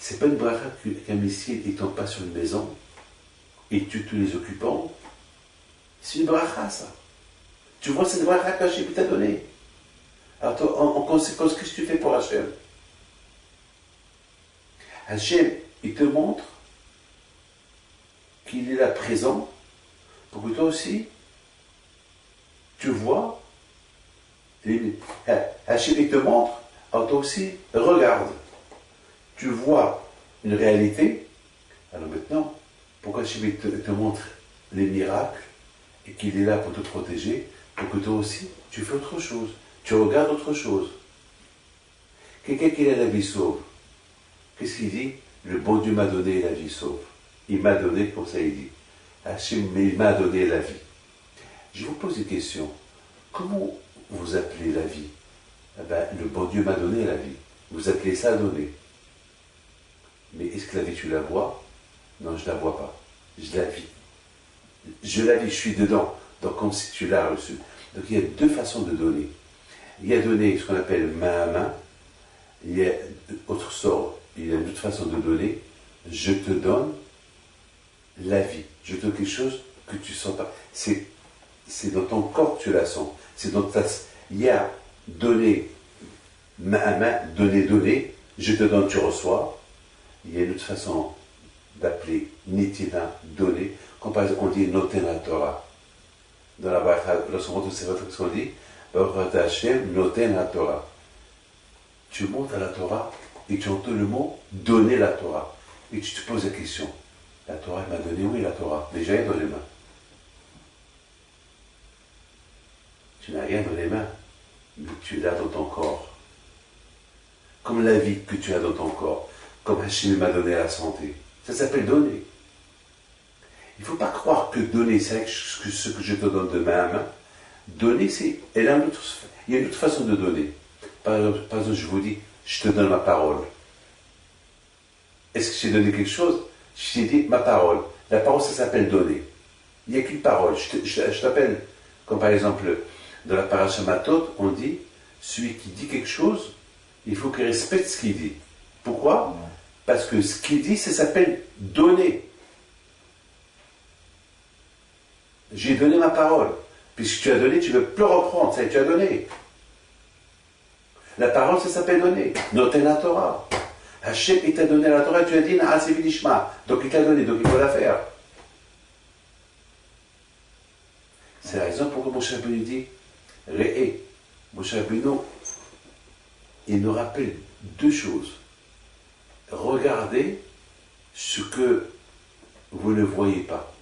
C'est pas une bracha qu'un missile ne tombe pas sur une maison et tue tous les occupants. C'est une bracha, ça. Tu vois cette bracha qu'Hachem t'a donnée. Alors, toi, en conséquence, qu'est-ce que tu fais pour Hachem? Hachem, il te montre qu'il est là présent pour que toi aussi, tu vois. Hachem, il te montre, alors toi aussi, regarde. Tu vois une réalité. Alors maintenant, pourquoi Hachem te montre les miracles et qu'il est là pour te protéger, pour que toi aussi, tu fais autre chose. Tu regardes autre chose. Quelqu'un qui a la vie sauve, qu'est-ce qu'il dit? Le bon Dieu m'a donné la vie sauve. Il m'a donné, comme ça il dit. Hachem, mais il m'a donné la vie. Je vous pose une question. Comment vous appelez la vie? Eh ben, le bon Dieu m'a donné la vie. Vous appelez ça donner. Mais est-ce que la vie, tu la vois? Non, je ne la vois pas. Je la vis. Je la vis, je suis dedans. Donc, comme si tu l'as reçu. Donc, il y a deux façons de donner. Il y a donner ce qu'on appelle main à main. Il y a autre sort. Il y a une autre façon de donner. Je te donne la vie. Je te donne quelque chose que tu ne sens pas. C'est dans ton corps que tu la sens. C'est dans ta... Il y a donner main à main, donner. Je te donne, tu reçois. Il y a une autre façon d'appeler Nitina, donner. Comme par exemple, on dit Noten la Torah. Dans la Bracha, lorsqu'on monte au Sefer, qu'est-ce qu'on dit? Baruch Hashem, Noten la Torah. Tu montes à la Torah et tu entends le mot donner la Torah. Et tu te poses la question. La Torah, elle m'a donné, oui, la Torah. Déjà, elle est dans les mains. Tu n'as rien dans les mains, mais tu l'as dans ton corps. Comme la vie que tu as dans ton corps. Comme Hachem m'a donné la santé. Ça s'appelle donner. Il ne faut pas croire que donner, c'est ce que je te donne de main à main. Donner, c'est. Il y a une autre façon de donner. Par exemple, je vous dis, je te donne ma parole. Est-ce que j'ai donné quelque chose? Je t'ai dit ma parole. La parole, ça s'appelle donner. Il n'y a qu'une parole. Je t'appelle, comme par exemple, dans la paracha Matot, on dit, celui qui dit quelque chose, il faut qu'il respecte ce qu'il dit. Pourquoi? Parce que ce qu'il dit, ça s'appelle donner. J'ai donné ma parole. Puisque tu as donné, tu ne veux plus reprendre. Ça y est, tu as donné. La parole, ça s'appelle donner. Noter la Torah. Hachem, il t'a donné la Torah, tu as dit, Naaseh Vinishma. Donc il t'a donné, donc il faut la faire. C'est la raison pourquoi Moshe Rabbeinu dit, Re'e. Moshe Rabbeinu, il nous rappelle deux choses. Regardez ce que vous ne voyez pas.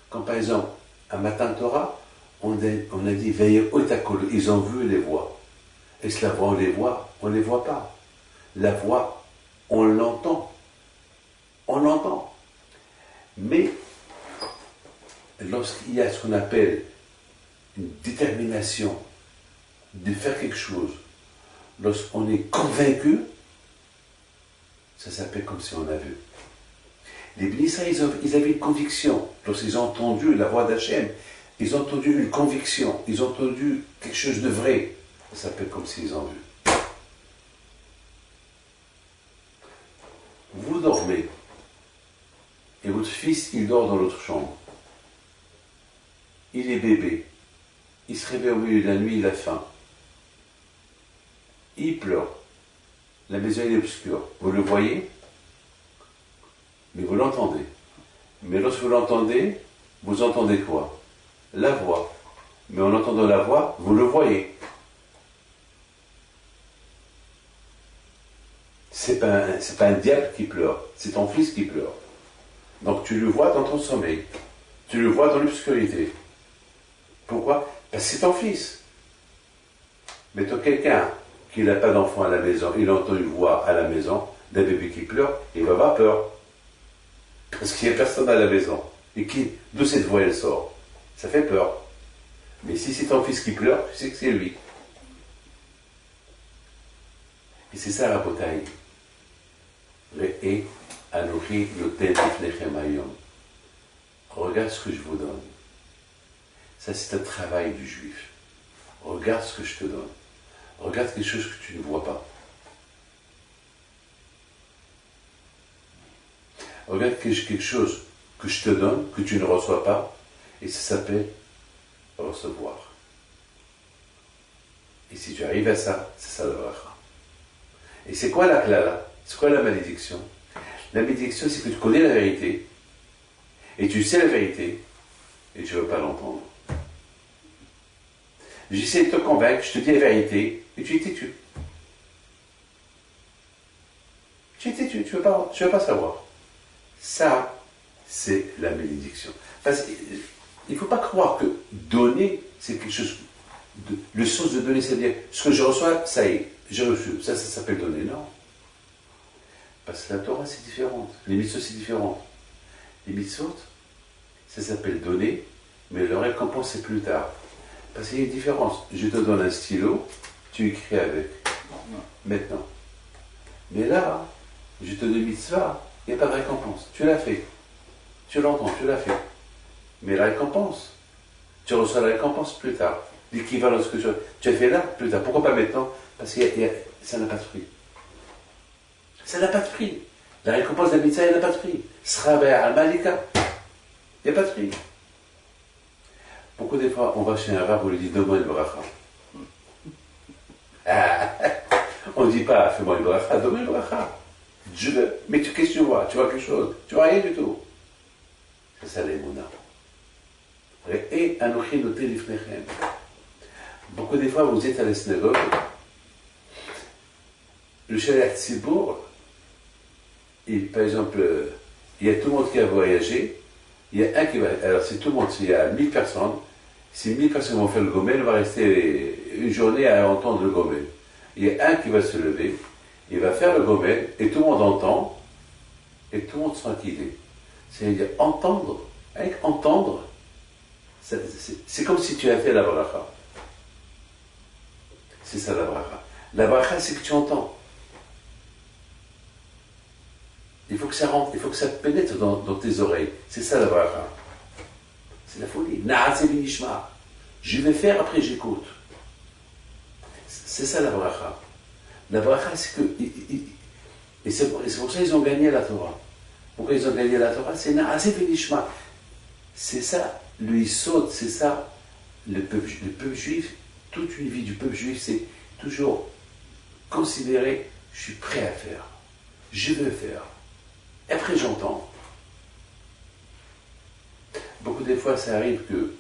Quand par exemple, à Matan Torah, on a dit veillez otakol, ils ont vu les voix. Est-ce la voix on les voit? On ne les voit pas. La voix, on l'entend. On l'entend. Mais lorsqu'il y a ce qu'on appelle une détermination de faire quelque chose, lorsqu'on est convaincu, ça s'appelle comme si on a vu. Les Bénissra, ils avaient une conviction. Lorsqu'ils ont entendu la voix d'Hachem, ils ont entendu une conviction, ils ont entendu quelque chose de vrai. Ça s'appelle comme s'ils ont vu. Vous dormez, et votre fils, il dort dans l'autre chambre. Il est bébé. Il se réveille au milieu de la nuit, il a faim. Il pleure. La maison est obscure. Vous le voyez, mais vous l'entendez. Mais lorsque vous l'entendez, vous entendez quoi? La voix. Mais en entendant la voix, vous le voyez. C'est pas un diable qui pleure, c'est ton fils qui pleure. Donc tu le vois dans ton sommeil. Tu le vois dans l'obscurité. Pourquoi? Parce que c'est ton fils. Mais toi, quelqu'un qui n'a pas d'enfant à la maison, il entend une voix à la maison d'un bébé qui pleure, il va avoir peur. Parce qu'il n'y a personne à la maison. Et d'où cette voix elle sort? Ça fait peur. Mais si c'est ton fils qui pleure, tu sais que c'est lui. Et c'est ça la bataille. Regarde ce que je vous donne. Ça, c'est un travail du juif. Regarde ce que je te donne. Regarde quelque chose que tu ne vois pas. Regarde quelque chose que je te donne, que tu ne reçois pas, et ça s'appelle recevoir. Et si tu arrives à ça, c'est ça le bracha. Et c'est quoi la klala? C'est quoi la malédiction? La malédiction, c'est que tu connais la vérité, et tu sais la vérité, et tu ne veux pas l'entendre. J'essaie de te convaincre, je te dis la vérité, et tu es têtu. Tu es têtu, tu ne veux pas savoir. Ça, c'est la malédiction. Parce qu'il ne faut pas croire que donner, c'est quelque chose... le sens de donner, c'est-à-dire, ce que je reçois, ça y est, j'ai reçu. Ça s'appelle donner, non. Parce que la Torah, c'est différent. Les mitzvot, c'est différent. Les mitzvot, ça s'appelle donner, mais le récompense, c'est plus tard. Parce qu'il y a une différence. Je te donne un stylo, tu écris avec. Maintenant. Mais là, je te donne mitzvah, il n'y a pas de récompense. Tu l'as fait. Tu l'entends, tu l'as fait. Mais la récompense, tu reçois la récompense plus tard. L'équivalent de ce que tu as fait là, plus tard. Pourquoi pas maintenant? Parce que ça n'a pas de prix. Ça n'a pas de prix. La récompense de la mitzvah, elle n'a pas de prix. Sraber al-Malika. Il n'y a pas de prix. Beaucoup des fois, on va chez un rabbin, on lui dit donne-moi une bracha. On ne dit pas fais-moi une bracha, donne-moi une bracha. Je veux. Mais qu'est-ce que tu vois? Tu vois quelque chose? Tu vois rien du tout. C'est ça l'émouna. Et anochi noté lifnechem. Beaucoup des fois, vous êtes à la synagogue, le shaliach tzibour, par exemple, il y a tout le monde qui a voyagé, il y a un qui va. Alors, c'est tout le monde, s'il y a 1000 personnes, si 1000 personnes vont faire le gomel, on va rester une journée à entendre le gomel. Il y a un qui va se lever, il va faire le gomel, et tout le monde entend, et tout le monde sera guidé. C'est-à-dire entendre, avec entendre, c'est comme si tu as fait la bracha. C'est ça la bracha. La bracha, c'est que tu entends. Il faut que ça rentre, il faut que ça pénètre dans tes oreilles. C'est ça la bracha. C'est la folie. Naaseh Vinishma. Je vais faire, après j'écoute. C'est ça la bracha. La bracha, c'est que... Et c'est pour ça qu'ils ont gagné la Torah. Pourquoi ils ont gagné la Torah? C'est Naaseh Vinishma. C'est ça, le Yisod, c'est ça, le peuple juif. Toute une vie du peuple juif, c'est toujours considérer, je suis prêt à faire. Je veux faire. Et après, j'entends. Beaucoup de fois, ça arrive que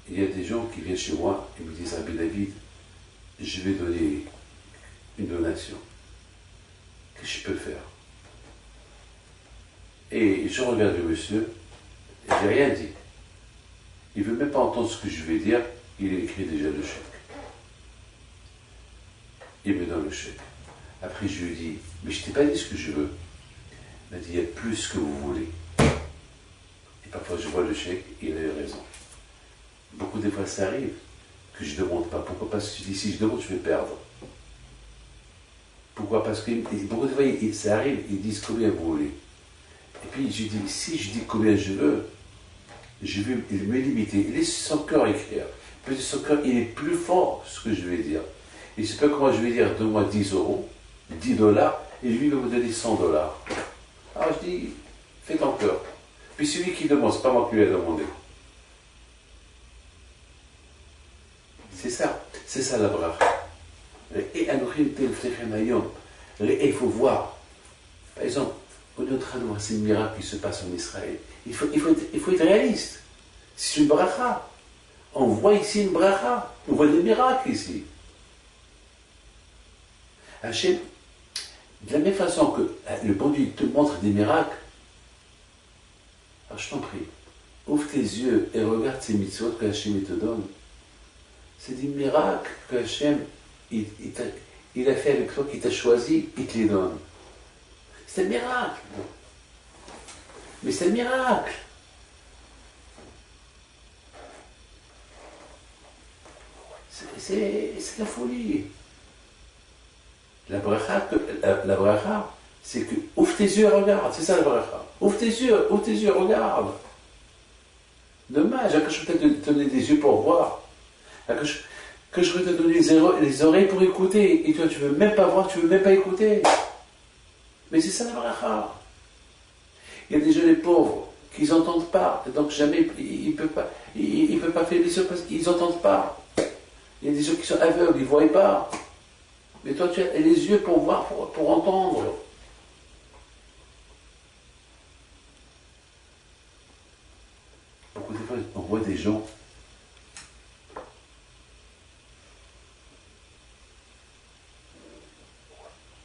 il y a des gens qui viennent chez moi et me disent, Rabbi David, je vais donner une donation. Qu'est-ce que je peux faire? Et je regarde le monsieur, et je n'ai rien dit. Il ne veut même pas entendre ce que je vais dire, il écrit déjà le chèque. Il me donne le chèque. Après, je lui dis, mais je ne t'ai pas dit ce que je veux. Il m'a dit, il y a plus que vous voulez. Et parfois, je vois le chèque, et il a eu raison. Beaucoup de fois, ça arrive que je ne demande pas. Pourquoi? Parce que je dis, si je demande, je vais perdre. Pourquoi? Parce que beaucoup de fois, ça arrive, ils disent combien vous voulez. Et puis, je dis, si je dis combien je veux me limiter. Il laisse son cœur écrire. Puis son cœur, il est plus fort que ce que je vais dire. Il ne sait pas comment je vais dire, donne-moi 10 euros, 10 dollars, et lui, il va me donner 100 dollars. Alors je dis, fais ton cœur. Puis celui qui demande, ce n'est pas moi qui lui ai demandé. C'est ça la bracha. Et il faut voir. Par exemple, on est en train de voir ces miracles qui se passent en Israël. Il faut être réaliste. C'est une bracha. On voit ici une bracha. On voit des miracles ici. Hachem, de la même façon que le bon Dieu te montre des miracles, alors je t'en prie, ouvre tes yeux et regarde ces mitzvot que Hachem te donne. C'est des miracles que Hachem il a fait avec toi, qu'il t'a choisi, il te les donne. C'est un miracle. Mais c'est un miracle. C'est la folie. La bracha, c'est que ouvre tes yeux et regarde. C'est ça la bracha. Ouvre tes yeux, regarde. Dommage, que je peux te donner des yeux pour voir. Que je peux te donner les oreilles pour écouter. Et toi, tu ne veux même pas voir, tu ne veux même pas écouter. Mais c'est ça la bracha. Il y a des jeunes pauvres qui n'entendent pas. Donc jamais, ils ne peuvent pas faire les yeux parce qu'ils n'entendent pas. Il y a des gens qui sont aveugles, ils ne voient pas. Mais toi, tu as les yeux pour voir, pour entendre. Beaucoup de fois, on voit des gens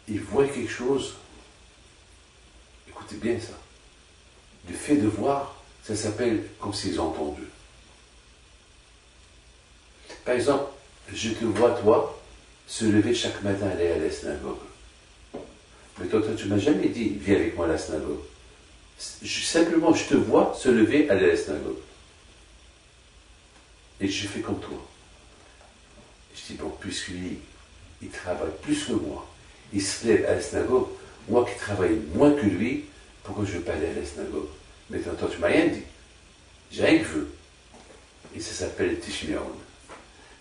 ils voient quelque chose. Écoutez bien ça. Le fait de voir, ça s'appelle comme s'ils ont entendu. Par exemple, je te vois, toi, se lever chaque matin aller à la synagogue. Mais toi, tu ne m'as jamais dit, viens avec moi à la synagogue. Simplement, je te vois se lever aller à la synagogue. Et je fais comme toi. Je dis, bon, puisque lui, il travaille plus que moi, il se lève à la synagogue, moi qui travaille moins que lui, pourquoi je ne veux pas aller à la synagogue? Mais toi, tu ne m'as rien dit. J'ai rien que je veux. Et ça s'appelle Tishmeon.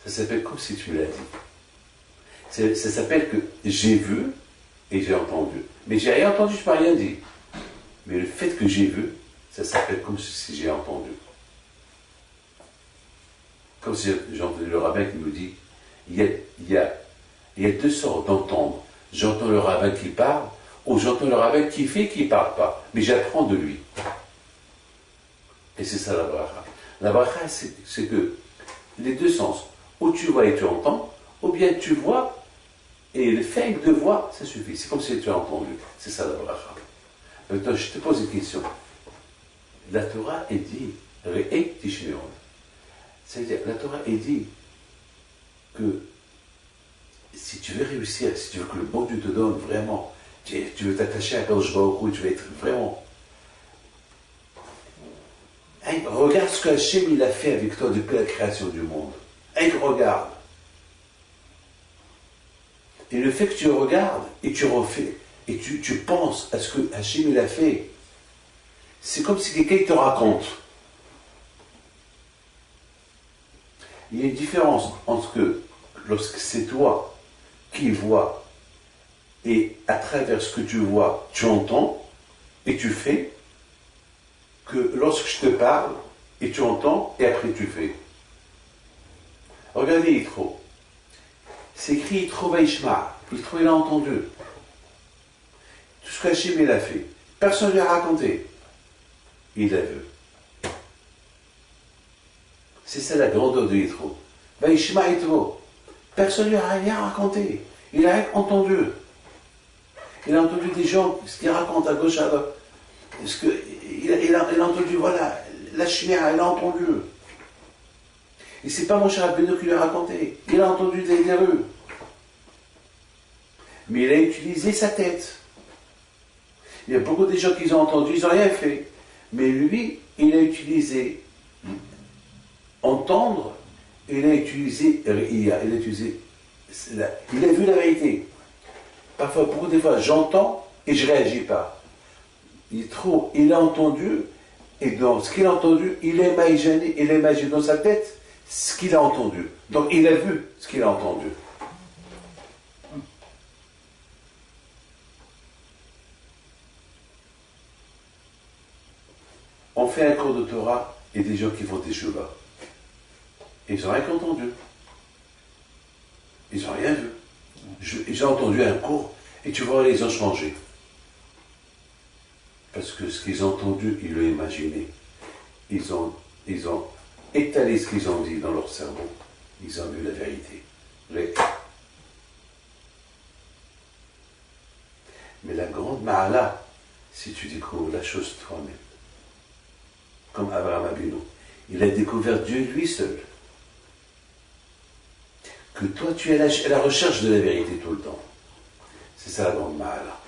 Ça s'appelle comme si tu l'as dit. Ça s'appelle que j'ai vu et j'ai entendu. Mais j'ai rien entendu, je n'ai rien dit. Mais le fait que j'ai vu, ça s'appelle comme si j'ai entendu. Comme si j'ai entendu le rabbin qui nous dit, il y a deux sortes d'entendre. J'entends le rabbin qui parle, ou j'entends le rabbin qui fait, qui ne parle pas. Mais j'apprends de lui. Et c'est ça la bracha. La bracha, c'est que les deux sens. Ou tu vois et tu entends, ou bien tu vois, et le fait de voir, ça suffit. C'est comme si tu as entendu. C'est ça la bracha. Maintenant, je te pose une question. La Torah est dit, Re'e Tishmeon. C'est-à-dire, la Torah est dit que si tu veux réussir, si tu veux que le bon Dieu te donne vraiment, tu veux t'attacher à Kadosh Baruch Hu, tu veux être vraiment. Hey, regarde ce que Hachem il a fait avec toi depuis la création du monde. Hey, regarde. Et le fait que tu regardes et tu refais, et tu penses à ce que Hachem il a fait, c'est comme si quelqu'un te raconte. Il y a une différence entre que lorsque c'est toi qui vois et à travers ce que tu vois, tu entends et tu fais, que lorsque je te parle et tu entends et après tu fais. Regardez Yitro. C'est écrit Yitro Vaishma. Yitro il a entendu. Tout ce qu'Hachem il a fait. Personne ne lui a raconté. Il a vu. C'est ça la grandeur de Yitro. Vaishma Yitro. Personne ne lui a rien raconté. Il a rien entendu. Il a entendu des gens, ce qu'ils racontent à gauche, à droite. Il a entendu, voilà, la chimère, il a entendu. Et c'est pas mon cher Rabbeinu qui lui a raconté. Il a entendu des rues. Mais il a utilisé sa tête. Il y a beaucoup de gens qui ont entendu, ils n'ont rien fait. Mais lui, il a utilisé entendre, il a utilisé il a vu la vérité. Parfois, beaucoup de fois, j'entends et je ne réagis pas. Il a entendu, et dans ce qu'il a entendu, il a imaginé dans sa tête ce qu'il a entendu. Donc il a vu ce qu'il a entendu. On fait un cours de Torah et des gens qui font des chevaux. Ils n'ont rien entendu. Ils n'ont rien vu. J'ai entendu un cours et tu vois, ils ont changé. Parce que ce qu'ils ont entendu, ils l'ont imaginé. Ils ont étalé ce qu'ils ont dit dans leur cerveau. Ils ont vu la vérité. Mais la grande ma'ala, si tu découvres la chose toi-même, comme Abraham Avinu, il a découvert Dieu lui seul. Que toi tu es à la recherche de la vérité tout le temps. C'est ça la grande ma'ala.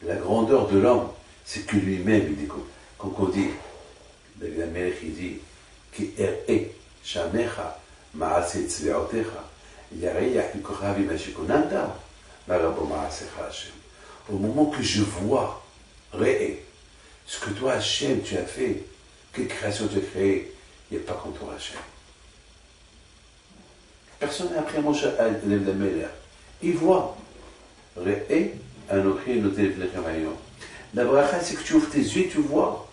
La grandeur de l'homme, c'est que lui-même il découvre. Comme on dit, David Amelech il dit, Ki er'e shamecha ma'aseh tzve'otecha yareya ikochavi mashikunanta marabo ma'asecha Hashem. Au moment que je vois, ré'e, ce que toi, Hachem, tu as fait, quelle création tu as créée, il n'y a pas contre toi, Hachem. Personne n'a appris à Moshe à l'Emeler. Il voit. Ré'e, anochi, noté, v'lechem. La bracha, c'est que tu ouvres tes yeux et tu vois.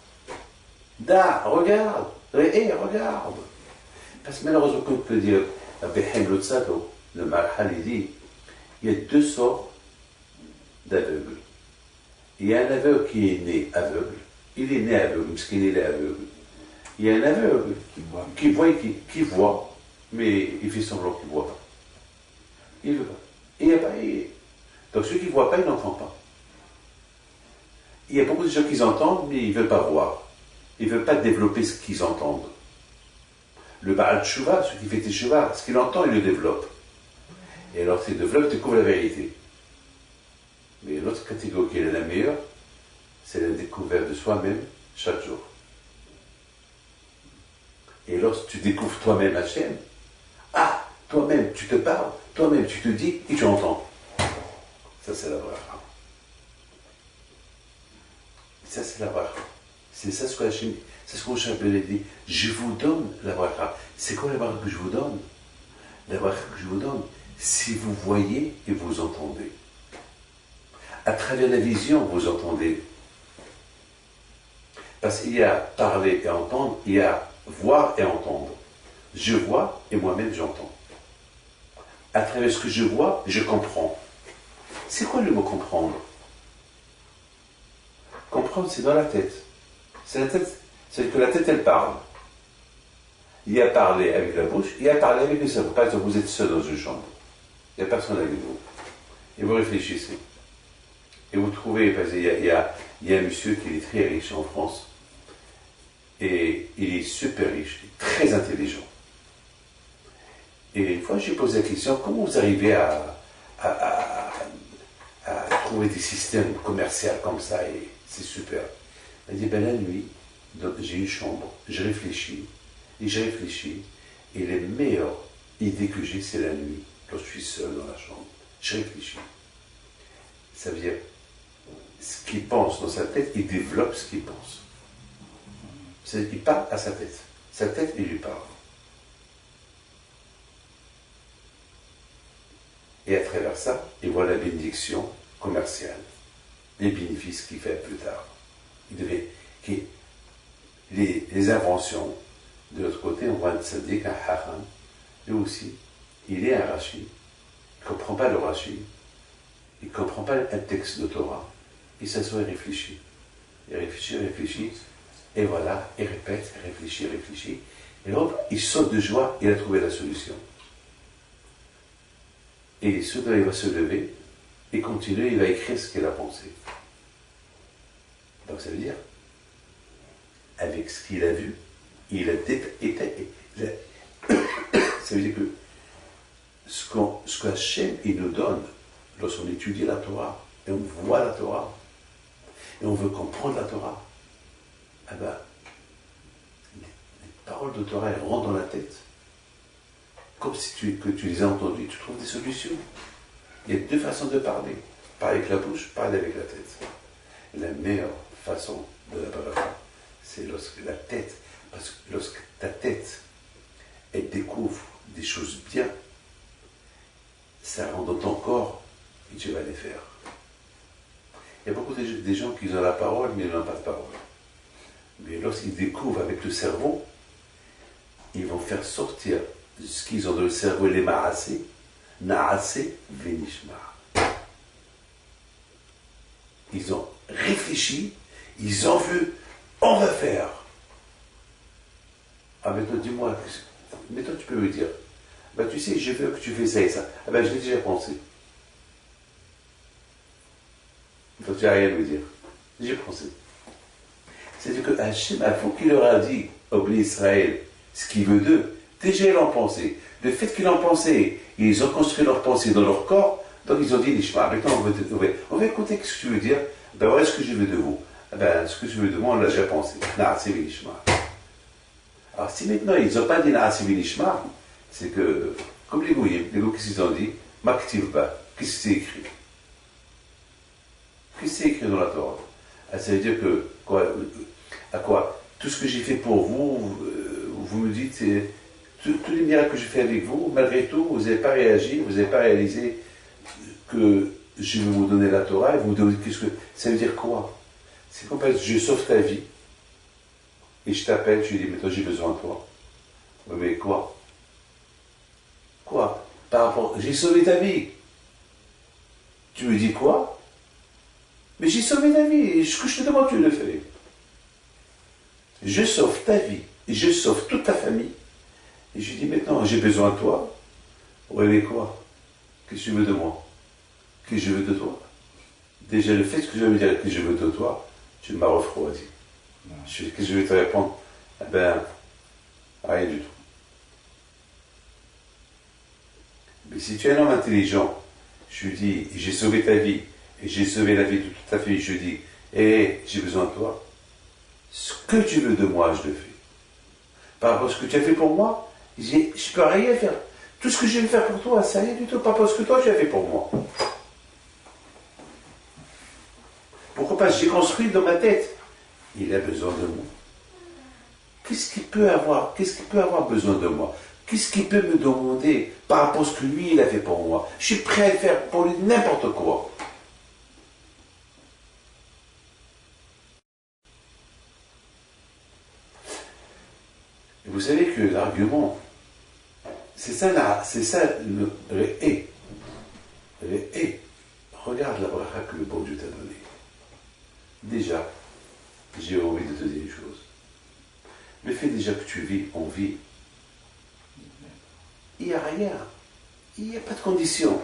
Da, regarde. Ré'e, regarde. Parce que malheureusement, comme peut dire Behem Lotzato, le Marhal, il dit, il y a deux sortes d'aveugles. Il y a un aveugle qui est né aveugle. Il est né aveugle, parce qu'il est né aveugle. Il y a un aveugle qui voit, mais il fait semblant qu'il ne voit pas. Il ne veut pas. Donc ceux qui ne voient pas, ils n'entendent pas. Il y a beaucoup de gens qui entendent, mais ils ne veulent pas voir. Ils ne veulent pas développer ce qu'ils entendent. Le Baal Tshuva, celui qui fait Teshuvah, ce qu'il entend, il le développe. Et alors, s'il développe, il découvre la vérité. Mais l'autre catégorie qui est la meilleure, c'est la découverte de soi-même chaque jour. Et lorsque tu découvres toi-même Hachem, toi-même tu te parles, toi-même tu te dis et tu entends. Ça c'est la bracha. Ça c'est la bracha. C'est ça ce que Hachem, c'est ce que Moshe Rabbeinu dit. Je vous donne la bracha. C'est quoi la bracha que je vous donne? La bracha que je vous donne, si vous voyez et vous entendez. À travers la vision, vous entendez. Parce qu'il y a parler et entendre, il y a voir et entendre. Je vois et moi-même j'entends. À travers ce que je vois, je comprends. C'est quoi le mot comprendre? Comprendre, c'est dans la tête. C'est la tête, c'est que la tête, elle parle. Il y a parler avec la bouche, il y a parler avec le cerveau. Par exemple, vous êtes seul dans une chambre. Il n'y a personne avec vous. Et vous réfléchissez. Et vous trouvez, parce qu'il y a un monsieur qui est très riche en France. Et il est super riche, très intelligent. Et une fois, j'ai posé la question, comment vous arrivez à trouver des systèmes commerciaux comme ça, et c'est super. Il dit, la nuit, j'ai une chambre, je réfléchis, et les meilleures idées que j'ai, c'est la nuit, quand je suis seul dans la chambre. Je réfléchis. Ça veut dire, ce qu'il pense dans sa tête, il développe ce qu'il pense. Il parle à sa tête. Sa tête, il lui parle. Et à travers ça, il voit la bénédiction commerciale, les bénéfices qu'il fait plus tard. Les inventions. De l'autre côté, on voit un tzaddik, un haram, lui aussi, il est un Rashi, il ne comprend pas le Rashi, il ne comprend pas un texte de Torah, il s'assoit et réfléchit. Il réfléchit, et voilà, il répète, il réfléchit, et hop, il saute de joie, il a trouvé la solution. Et soudain, il va se lever, et continuer, il va écrire ce qu'il a pensé. Donc ça veut dire, avec ce qu'il a vu, il a ça veut dire que ce qu'Hachem il nous donne, lorsqu'on étudie la Torah, et on voit la Torah, et on veut comprendre la Torah, eh ben, les paroles de Torah, elles rentrent dans la tête, comme si que tu les as entendues, tu trouves des solutions. Il y a deux façons de parler. Parler avec la bouche, parler avec la tête. Et la meilleure façon de la parole, c'est lorsque la tête, parce que lorsque ta tête, elle découvre des choses bien, ça rend dans ton corps et tu vas les faire. Il y a beaucoup de gens qui ont la parole, mais ils n'ont pas de parole. Mais lorsqu'ils découvrent avec le cerveau, ils vont faire sortir ce qu'ils ont dans le cerveau, les ma'asé, na'asé, venishma. Ils ont réfléchi, ils ont vu, on va faire. Ah, maintenant, dis-moi, maintenant tu peux me dire, bah, tu sais, je veux que tu fais ça et ça. Ah ben, je l'ai déjà pensé. Donc, tu n'as rien à me dire. J'ai pensé. C'est-à-dire que Hachem, avant qu'il leur a dit, au Bnei Israël, ce qu'il veut d'eux, déjà ils l'ont pensé. Le fait qu'ils l'ont pensé, ils ont construit leur pensée dans leur corps, donc ils ont dit, Nishma, maintenant on va écouter ce que tu veux dire, ben voilà ce que je veux de vous. Ben, ce que je veux de moi, on l'a déjà pensé. Na'aseh v'nishma. Alors si maintenant ils n'ont pas dit Na'aseh v'nishma, c'est que, comme les gouyim, qu'est-ce qu'ils ont dit? Maktiv ba. Qu'est-ce que c'est écrit? Qu'est-ce que c'est écrit dans la Torah? Ça veut dire que, quoi? Tout ce que j'ai fait pour vous, vous me dites, tous les miracles que j'ai fait avec vous, malgré tout, vous n'avez pas réagi, vous n'avez pas réalisé que je vais vous donner la Torah, et vous me demandez qu'est-ce que. Ça veut dire quoi? C'est comme je sauve ta vie, et je t'appelle, je lui dis, maintenant j'ai besoin de toi. Mais quoi? Quoi? Par rapport. J'ai sauvé ta vie. Tu me dis quoi? Mais j'ai sauvé ta vie, et ce que je te demande, tu le fais. Je sauve ta vie, et je sauve toute ta famille. Et je dis maintenant, j'ai besoin de toi. Oui, mais quoi? Qu'est-ce que tu veux de moi? Qu'est-ce que je veux de toi? Déjà, le fait que je veux dire que je veux de toi, tu m'as refroidi. Qu'est-ce que je vais te répondre? Eh ben, rien du tout. Mais si tu es un homme intelligent, je lui dis, j'ai sauvé ta vie, et j'ai sauvé la vie de toute ta famille, je lui dis, j'ai besoin de toi. Ce que tu veux de moi, je le fais. Par rapport à ce que tu as fait pour moi, je ne peux rien faire. Tout ce que je vais faire pour toi, c'est rien du tout. Pas parce que toi, tu as fait pour moi. Pourquoi pas? J'ai construit dans ma tête. Il a besoin de moi. Qu'est-ce qu'il peut avoir besoin de moi? Qu'est-ce qu'il peut me demander par rapport à ce que lui, il a fait pour moi? Je suis prêt à faire pour lui n'importe quoi. Et vous savez que l'argument, c'est ça le et. Regarde la bracha que le bon Dieu t'a donnée. Déjà, j'ai envie de te dire une chose. Le fait déjà que tu vis, on vit. Il n'y a rien. Il n'y a pas de condition.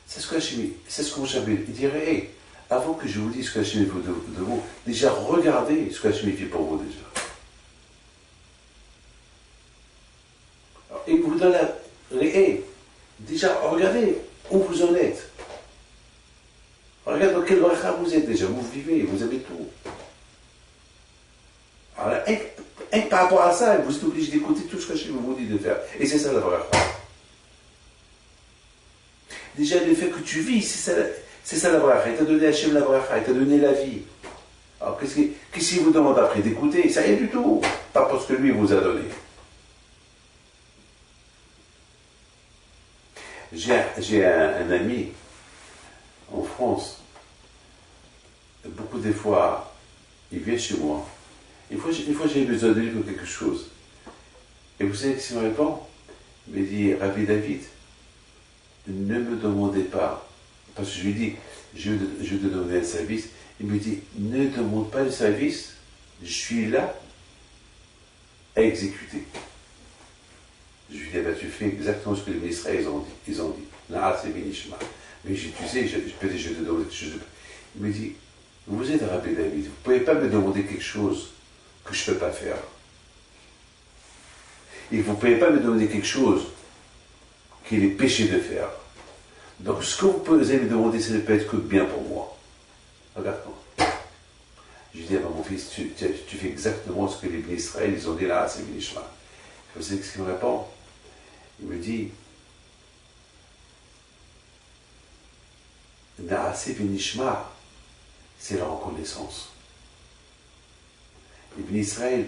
C'est ce que Hachem dirait, avant que je vous dise ce que Hachem veut de vous, déjà regardez ce que Hachem fait pour vous déjà. Et vous donne déjà regardez où vous en êtes. Regardez dans quel bracha vous êtes déjà, vous vivez, vous avez tout. Alors, par rapport à ça, vous êtes obligé d'écouter tout ce que Hachem vous dit de faire. Et c'est ça la bracha. Déjà, le fait que tu vis, c'est ça la bracha. Il t'a donné Hachem la bracha, il t'a donné la vie. Alors, qu'est-ce qu'il vous demande après? D'écouter? C'est rien du tout. Pas parce que lui vous a donné. J'ai un ami en France. Beaucoup des fois, il vient chez moi. Une fois j'ai besoin de lui pour quelque chose. Et vous savez ce qu'il me répond? Il me dit, Rabbi David, ne me demandez pas Parce que je lui dis, je vais te donner un service. Il me dit, ne demande pas le service, je suis là à exécuter. Je lui dis, bah, tu fais exactement ce que les ministres ils ont dit. Là, c'est Benishma. Mais tu sais, peut-être je te donne quelque chose. Il me dit, vous êtes Rabbi David, vous ne pouvez pas me demander quelque chose que je ne peux pas faire. Et vous ne pouvez pas me demander quelque chose qu'il est péché de faire. Donc ce que vous pouvez me demander, ça ne peut être que bien pour moi. Regarde-moi. Je dis, ah ben, mon fils, tu fais exactement ce que les ministres ils ont dit là, c'est Benishma. Vous savez ce qu'il me répond? Il me dit, Naaseh Benishma, c'est la reconnaissance. Les bénis Israël,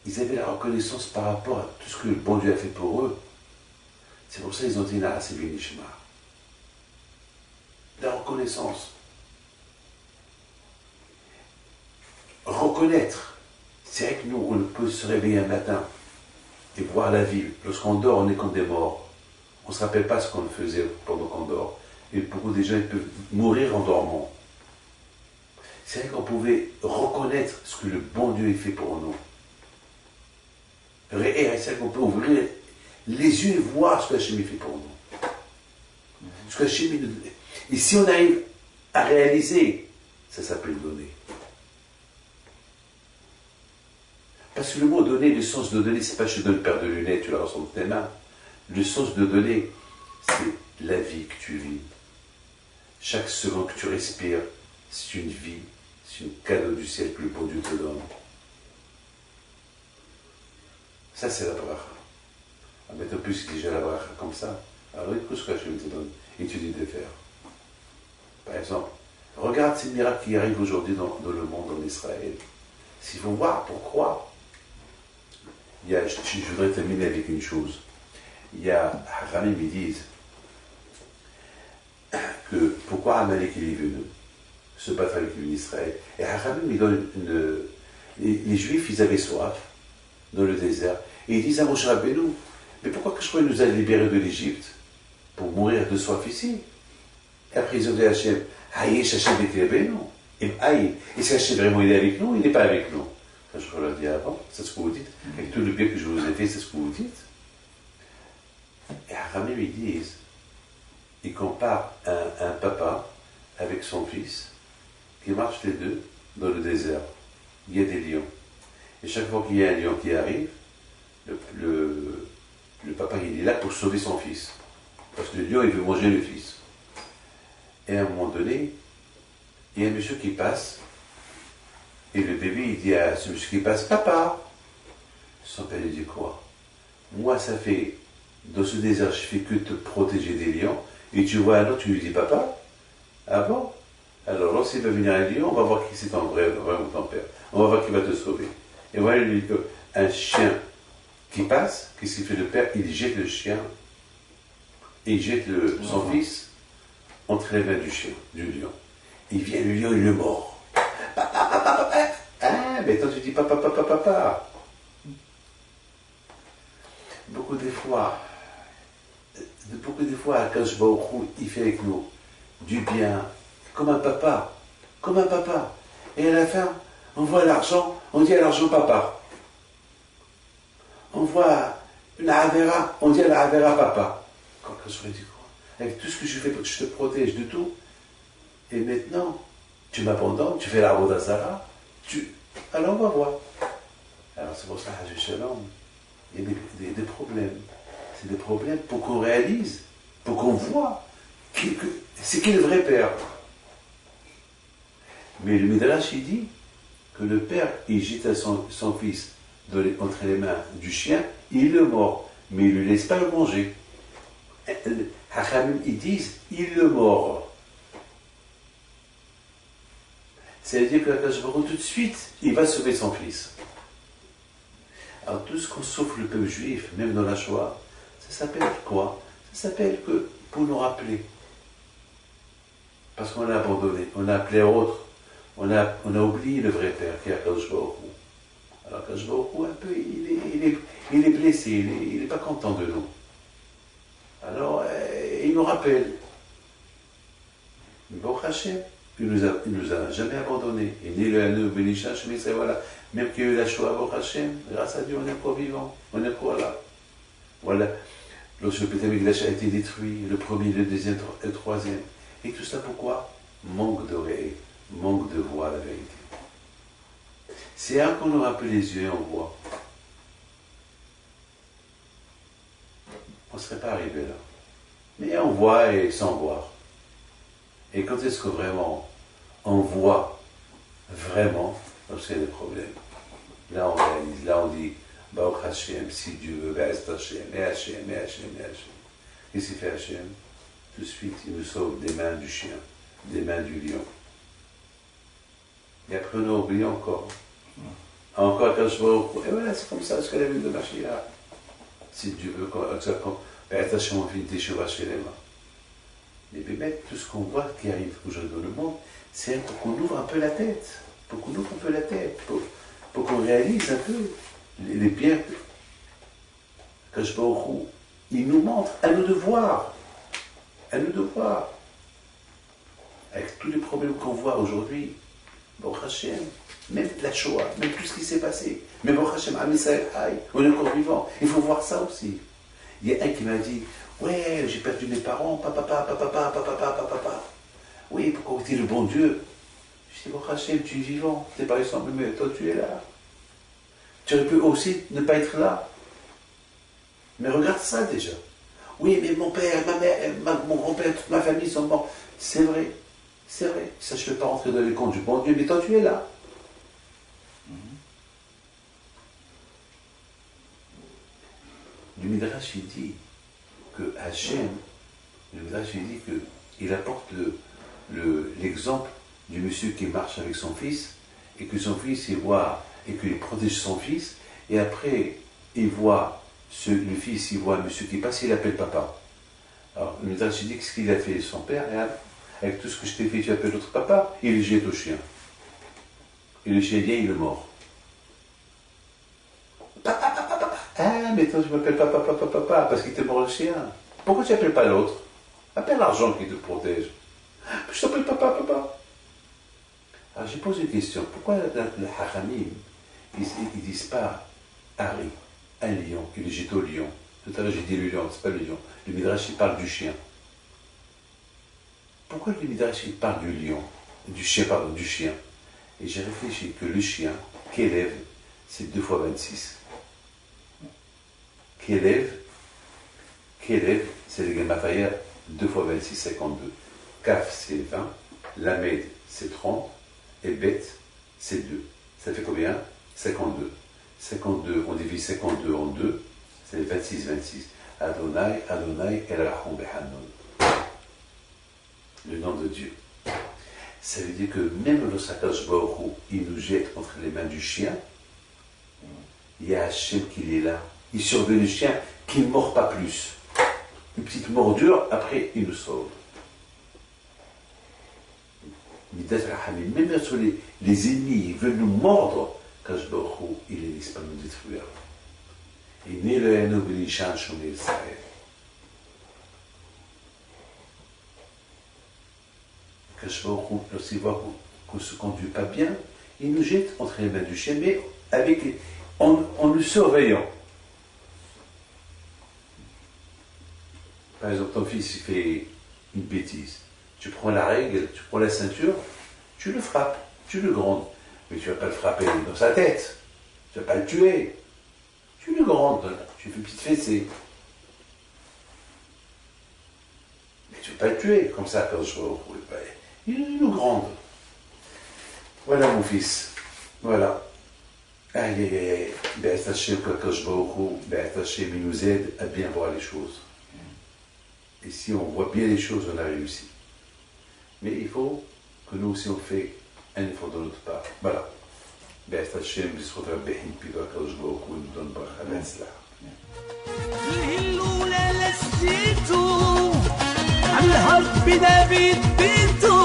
ils avaient la reconnaissance par rapport à tout ce que le bon Dieu a fait pour eux. C'est pour ça qu'ils ont dit Naaseh Benishma. La reconnaissance. Reconnaître. C'est vrai que nous, on peut se réveiller un matin et voir la vie. Lorsqu'on dort, on est comme des morts. On ne se rappelle pas ce qu'on faisait pendant qu'on dort. Et beaucoup de gens ils peuvent mourir en dormant. C'est vrai qu'on pouvait reconnaître ce que le bon Dieu a fait pour nous. Et c'est vrai qu'on peut ouvrir les yeux et voir ce que Hachem fait pour nous. Ce que Hachem, et si on arrive à réaliser, ça s'appelle donner. Parce que le mot donner, le sens de donner, c'est pas je te donne une paire de lunettes, tu la ressens dans tes mains. Le sens de donner, c'est la vie que tu vis. Chaque seconde que tu respires, c'est une vie, c'est un cadeau du ciel que le bon Dieu te donne. Ça, c'est la bracha. Mais en plus, déjà la bracha comme ça, alors écoute ce que Hachem te donne et tu dis de faire. Par exemple, regarde ces miracles qui arrivent aujourd'hui dans le monde, en Israël. S'il faut voir pourquoi, je voudrais terminer avec une chose. Il y a Haramim qui disent que pourquoi Amalek est venu se battre avec l'Israël. Et Haramim, il donne les Juifs, ils avaient soif dans le désert. Et ils disent à Moshe Rabbeinu, mais pourquoi que je pourrais nous a libérés de l'Égypte? Pour mourir de soif ici. Et après ils ont dit à Hachem, Haïch Hachem était Rabbeinu. Et si Hachem vraiment il est avec nous, il n'est pas avec nous. Ça, je vous l'ai dit avant, c'est ce que vous dites. Avec tout le bien que je vous ai fait, c'est ce que vous dites. Et Haramim, ils disent, ils comparent un papa avec son fils qui marchent les deux dans le désert. Il y a des lions. Et chaque fois qu'il y a un lion qui arrive, le papa il est là pour sauver son fils. Parce que le lion il veut manger le fils. Et à un moment donné, il y a un monsieur qui passe, et le bébé il dit à ce monsieur qui passe, papa. Son père lui dit quoi? Moi ça fait, dans ce désert je fais que te protéger des lions, et tu vois un autre, tu lui dis papa? Ah bon? Alors lorsqu'il va venir un lion, on va voir qui c'est ton vrai ou ton père. On va voir qui va te sauver. Et voilà, il lui dit qu'un chien qui passe, qu'est-ce qu'il fait le père? Il jette le chien, et il jette son fils entre les mains du chien, du lion. Il vient, le lion, il le mord. Papa, papa, papa. Ah, mais toi tu dis papa, papa, papa. Beaucoup des fois, Akash Baruch Hu, il fait avec nous du bien, comme un papa, comme un papa. Et à la fin, on voit l'argent, on dit à l'argent papa. On voit une avera, on dit à la avera papa. Quand je dis quoi? Avec tout ce que je fais pour que je te protège de tout. Et maintenant, tu m'abandonnes, tu fais la route d'Azara, alors on va voir. Alors c'est pour ça, Hajj Shalom, il y a des problèmes. C'est des problèmes pour qu'on réalise, pour qu'on voit c'est qui le vrai père. Mais le Midrash, il dit que le père, il jette son fils entre les mains du chien, il le mord, mais il ne lui laisse pas le manger. Hachamim, ils disent, il le mord. Ça veut dire que l'Akadosh Baruch Hu, tout de suite, il va sauver son fils. Alors tout ce qu'on sauve le peuple juif, même dans la Shoah, ça s'appelle quoi? Ça s'appelle que pour nous rappeler. Parce qu'on a abandonné, on a appelé à autre, on a oublié le vrai père qui est Akadosh Baruch Hu. Alors Akadosh Baruch Hu, un peu, il est blessé, il n'est pas content de nous. Alors il nous rappelle. Mais Baruch Hashem, il nous a jamais abandonnés. Et ni le Hanou, Benisha, Shemisraël, voilà. Même qu'il y a eu la Shoah, Baruch Hashem, grâce à Dieu, on est encore vivant. On est encore là. Voilà. Lorsque le Beth Amikdash a été détruit, le premier, le deuxième, le troisième. Et tout ça pourquoi? Manque d'oreilles, manque de voix, la vérité. C'est un qu'on ouvre un peu les yeux et on voit. On ne serait pas arrivé là. Mais on voit et sans voir. Et quand est-ce que vraiment on voit vraiment lorsqu'il y a des problèmes? Là on réalise, là on dit Baruch Hashem, si Dieu veut, Be'ez Hashem, et Hashem, et Hashem, et Hashem. Qu'est-ce qu'il fait Hashem? Tout de suite, il nous sauve des mains du chien, des mains du lion. Et après, on a oublié encore. Encore quand je vois, et voilà, c'est comme ça, ce qu'elle a vu de Mashiach. Si Dieu veut, Be'ez Hashem, on finit des chevaux chez les mains. Mais bébé, tout ce qu'on voit qui arrive aujourd'hui dans le monde, c'est pour qu'on ouvre un peu la tête. Pour qu'on ouvre un peu la tête. Pour qu'on réalise un peu les biens. Quand je vais au roux, il nous montre, à nous de voir. À nous de voir. Avec tous les problèmes qu'on voit aujourd'hui, Baruch Hashem, même la Shoah, même tout ce qui s'est passé, même Baruch Hashem, Am Yisraël, on est encore vivant. Il faut voir ça aussi. Il y a un qui m'a dit, ouais, j'ai perdu mes parents, papa. Oui, pourquoi tu es le bon Dieu? Je dis, Baruch Hashem, tu es vivant, tu n'es pas ensemble, mais toi tu es là. Tu aurais pu aussi ne pas être là. Mais regarde ça déjà. Oui, mais mon père, ma mère, mon grand-père, toute ma famille sont morts. C'est vrai, c'est vrai. Ça, je ne vais pas rentrer dans les comptes du bon Dieu, mais toi tu es là. Le Midrash, il dit que Hachem, le Midrash, il dit qu'il apporte l'exemple du monsieur qui marche avec son fils, et que son fils, il voit, et qu'il protège son fils, et après, il voit, le fils, il voit un monsieur qui passe, il appelle papa. Alors, le Midrash, il dit que ce qu'il a fait son père, avec tout ce que je t'ai fait, tu appelles l'autre papa, il le jette au chien. Et le chien vient, il le mord. Ah, mais toi, je m'appelle papa, parce qu'il te mord le chien. Pourquoi tu n'appelles pas l'autre? Appelle l'argent qui te protège. Je t'appelle papa. Alors, j'ai posé une question. Pourquoi le Hachamim, ils disent pas Harry, un lion, il le jette au lion? Tout à l'heure, j'ai dit le lion, c'est pas le lion. Le Midrash, il parle du chien. Pourquoi le Midrash, il parle du lion? Du chien. Et j'ai réfléchi que le chien, Kélev, c'est 2 fois 26. Kélev, c'est le Gematria 2 fois 26, 52. Kaf, c'est 20. Lamed, c'est 30. Et Bet, c'est 2. Ça fait combien? 52. 52, on divise 52 en 2. C'est 26. Adonai, El Rahom Behanon. Le nom de Dieu. Ça veut dire que même le Sakash Baruch Hu, il nous jette entre les mains du chien. Il y a Hachem qui est là. Il surveille le chien qui ne mord pas plus. Une petite mordure, après il nous sauve. Même sur les ennemis, ils veulent nous mordre, Kadosh Baruch Hu, il ne les laisse pas nous détruire. Et ni le Hanou Benisha Shemisraël. Kadosh Baruch Hu, lorsqu'il voit qu'on ne se conduit pas bien, il nous jette entre les mains du chien, mais en nous surveillant. Par exemple, ton fils il fait une bêtise. Tu prends la règle, tu prends la ceinture, tu le frappes, tu le grondes. Mais tu ne vas pas le frapper dans sa tête. Tu ne vas pas le tuer. Tu le grondes, tu fais une petite fessée. Mais tu ne vas pas le tuer, comme ça, quand je vois. Il le gronde. Voilà mon fils. Voilà. Allez, Be'ez Hashem, quand je vois, Be'ez Hashem, il nous aide à bien voir les choses. Et si on voit bien les choses, on a réussi. Mais il faut que nous aussi on fait un effort de notre part. Voilà. Be'ez Hashem, B'zchut Rabbeinu, Piva Kadosh Baruch Hu, nous donne bracha v'atzlacha. الهلولة لسيتو على الهرب دافيد بيتو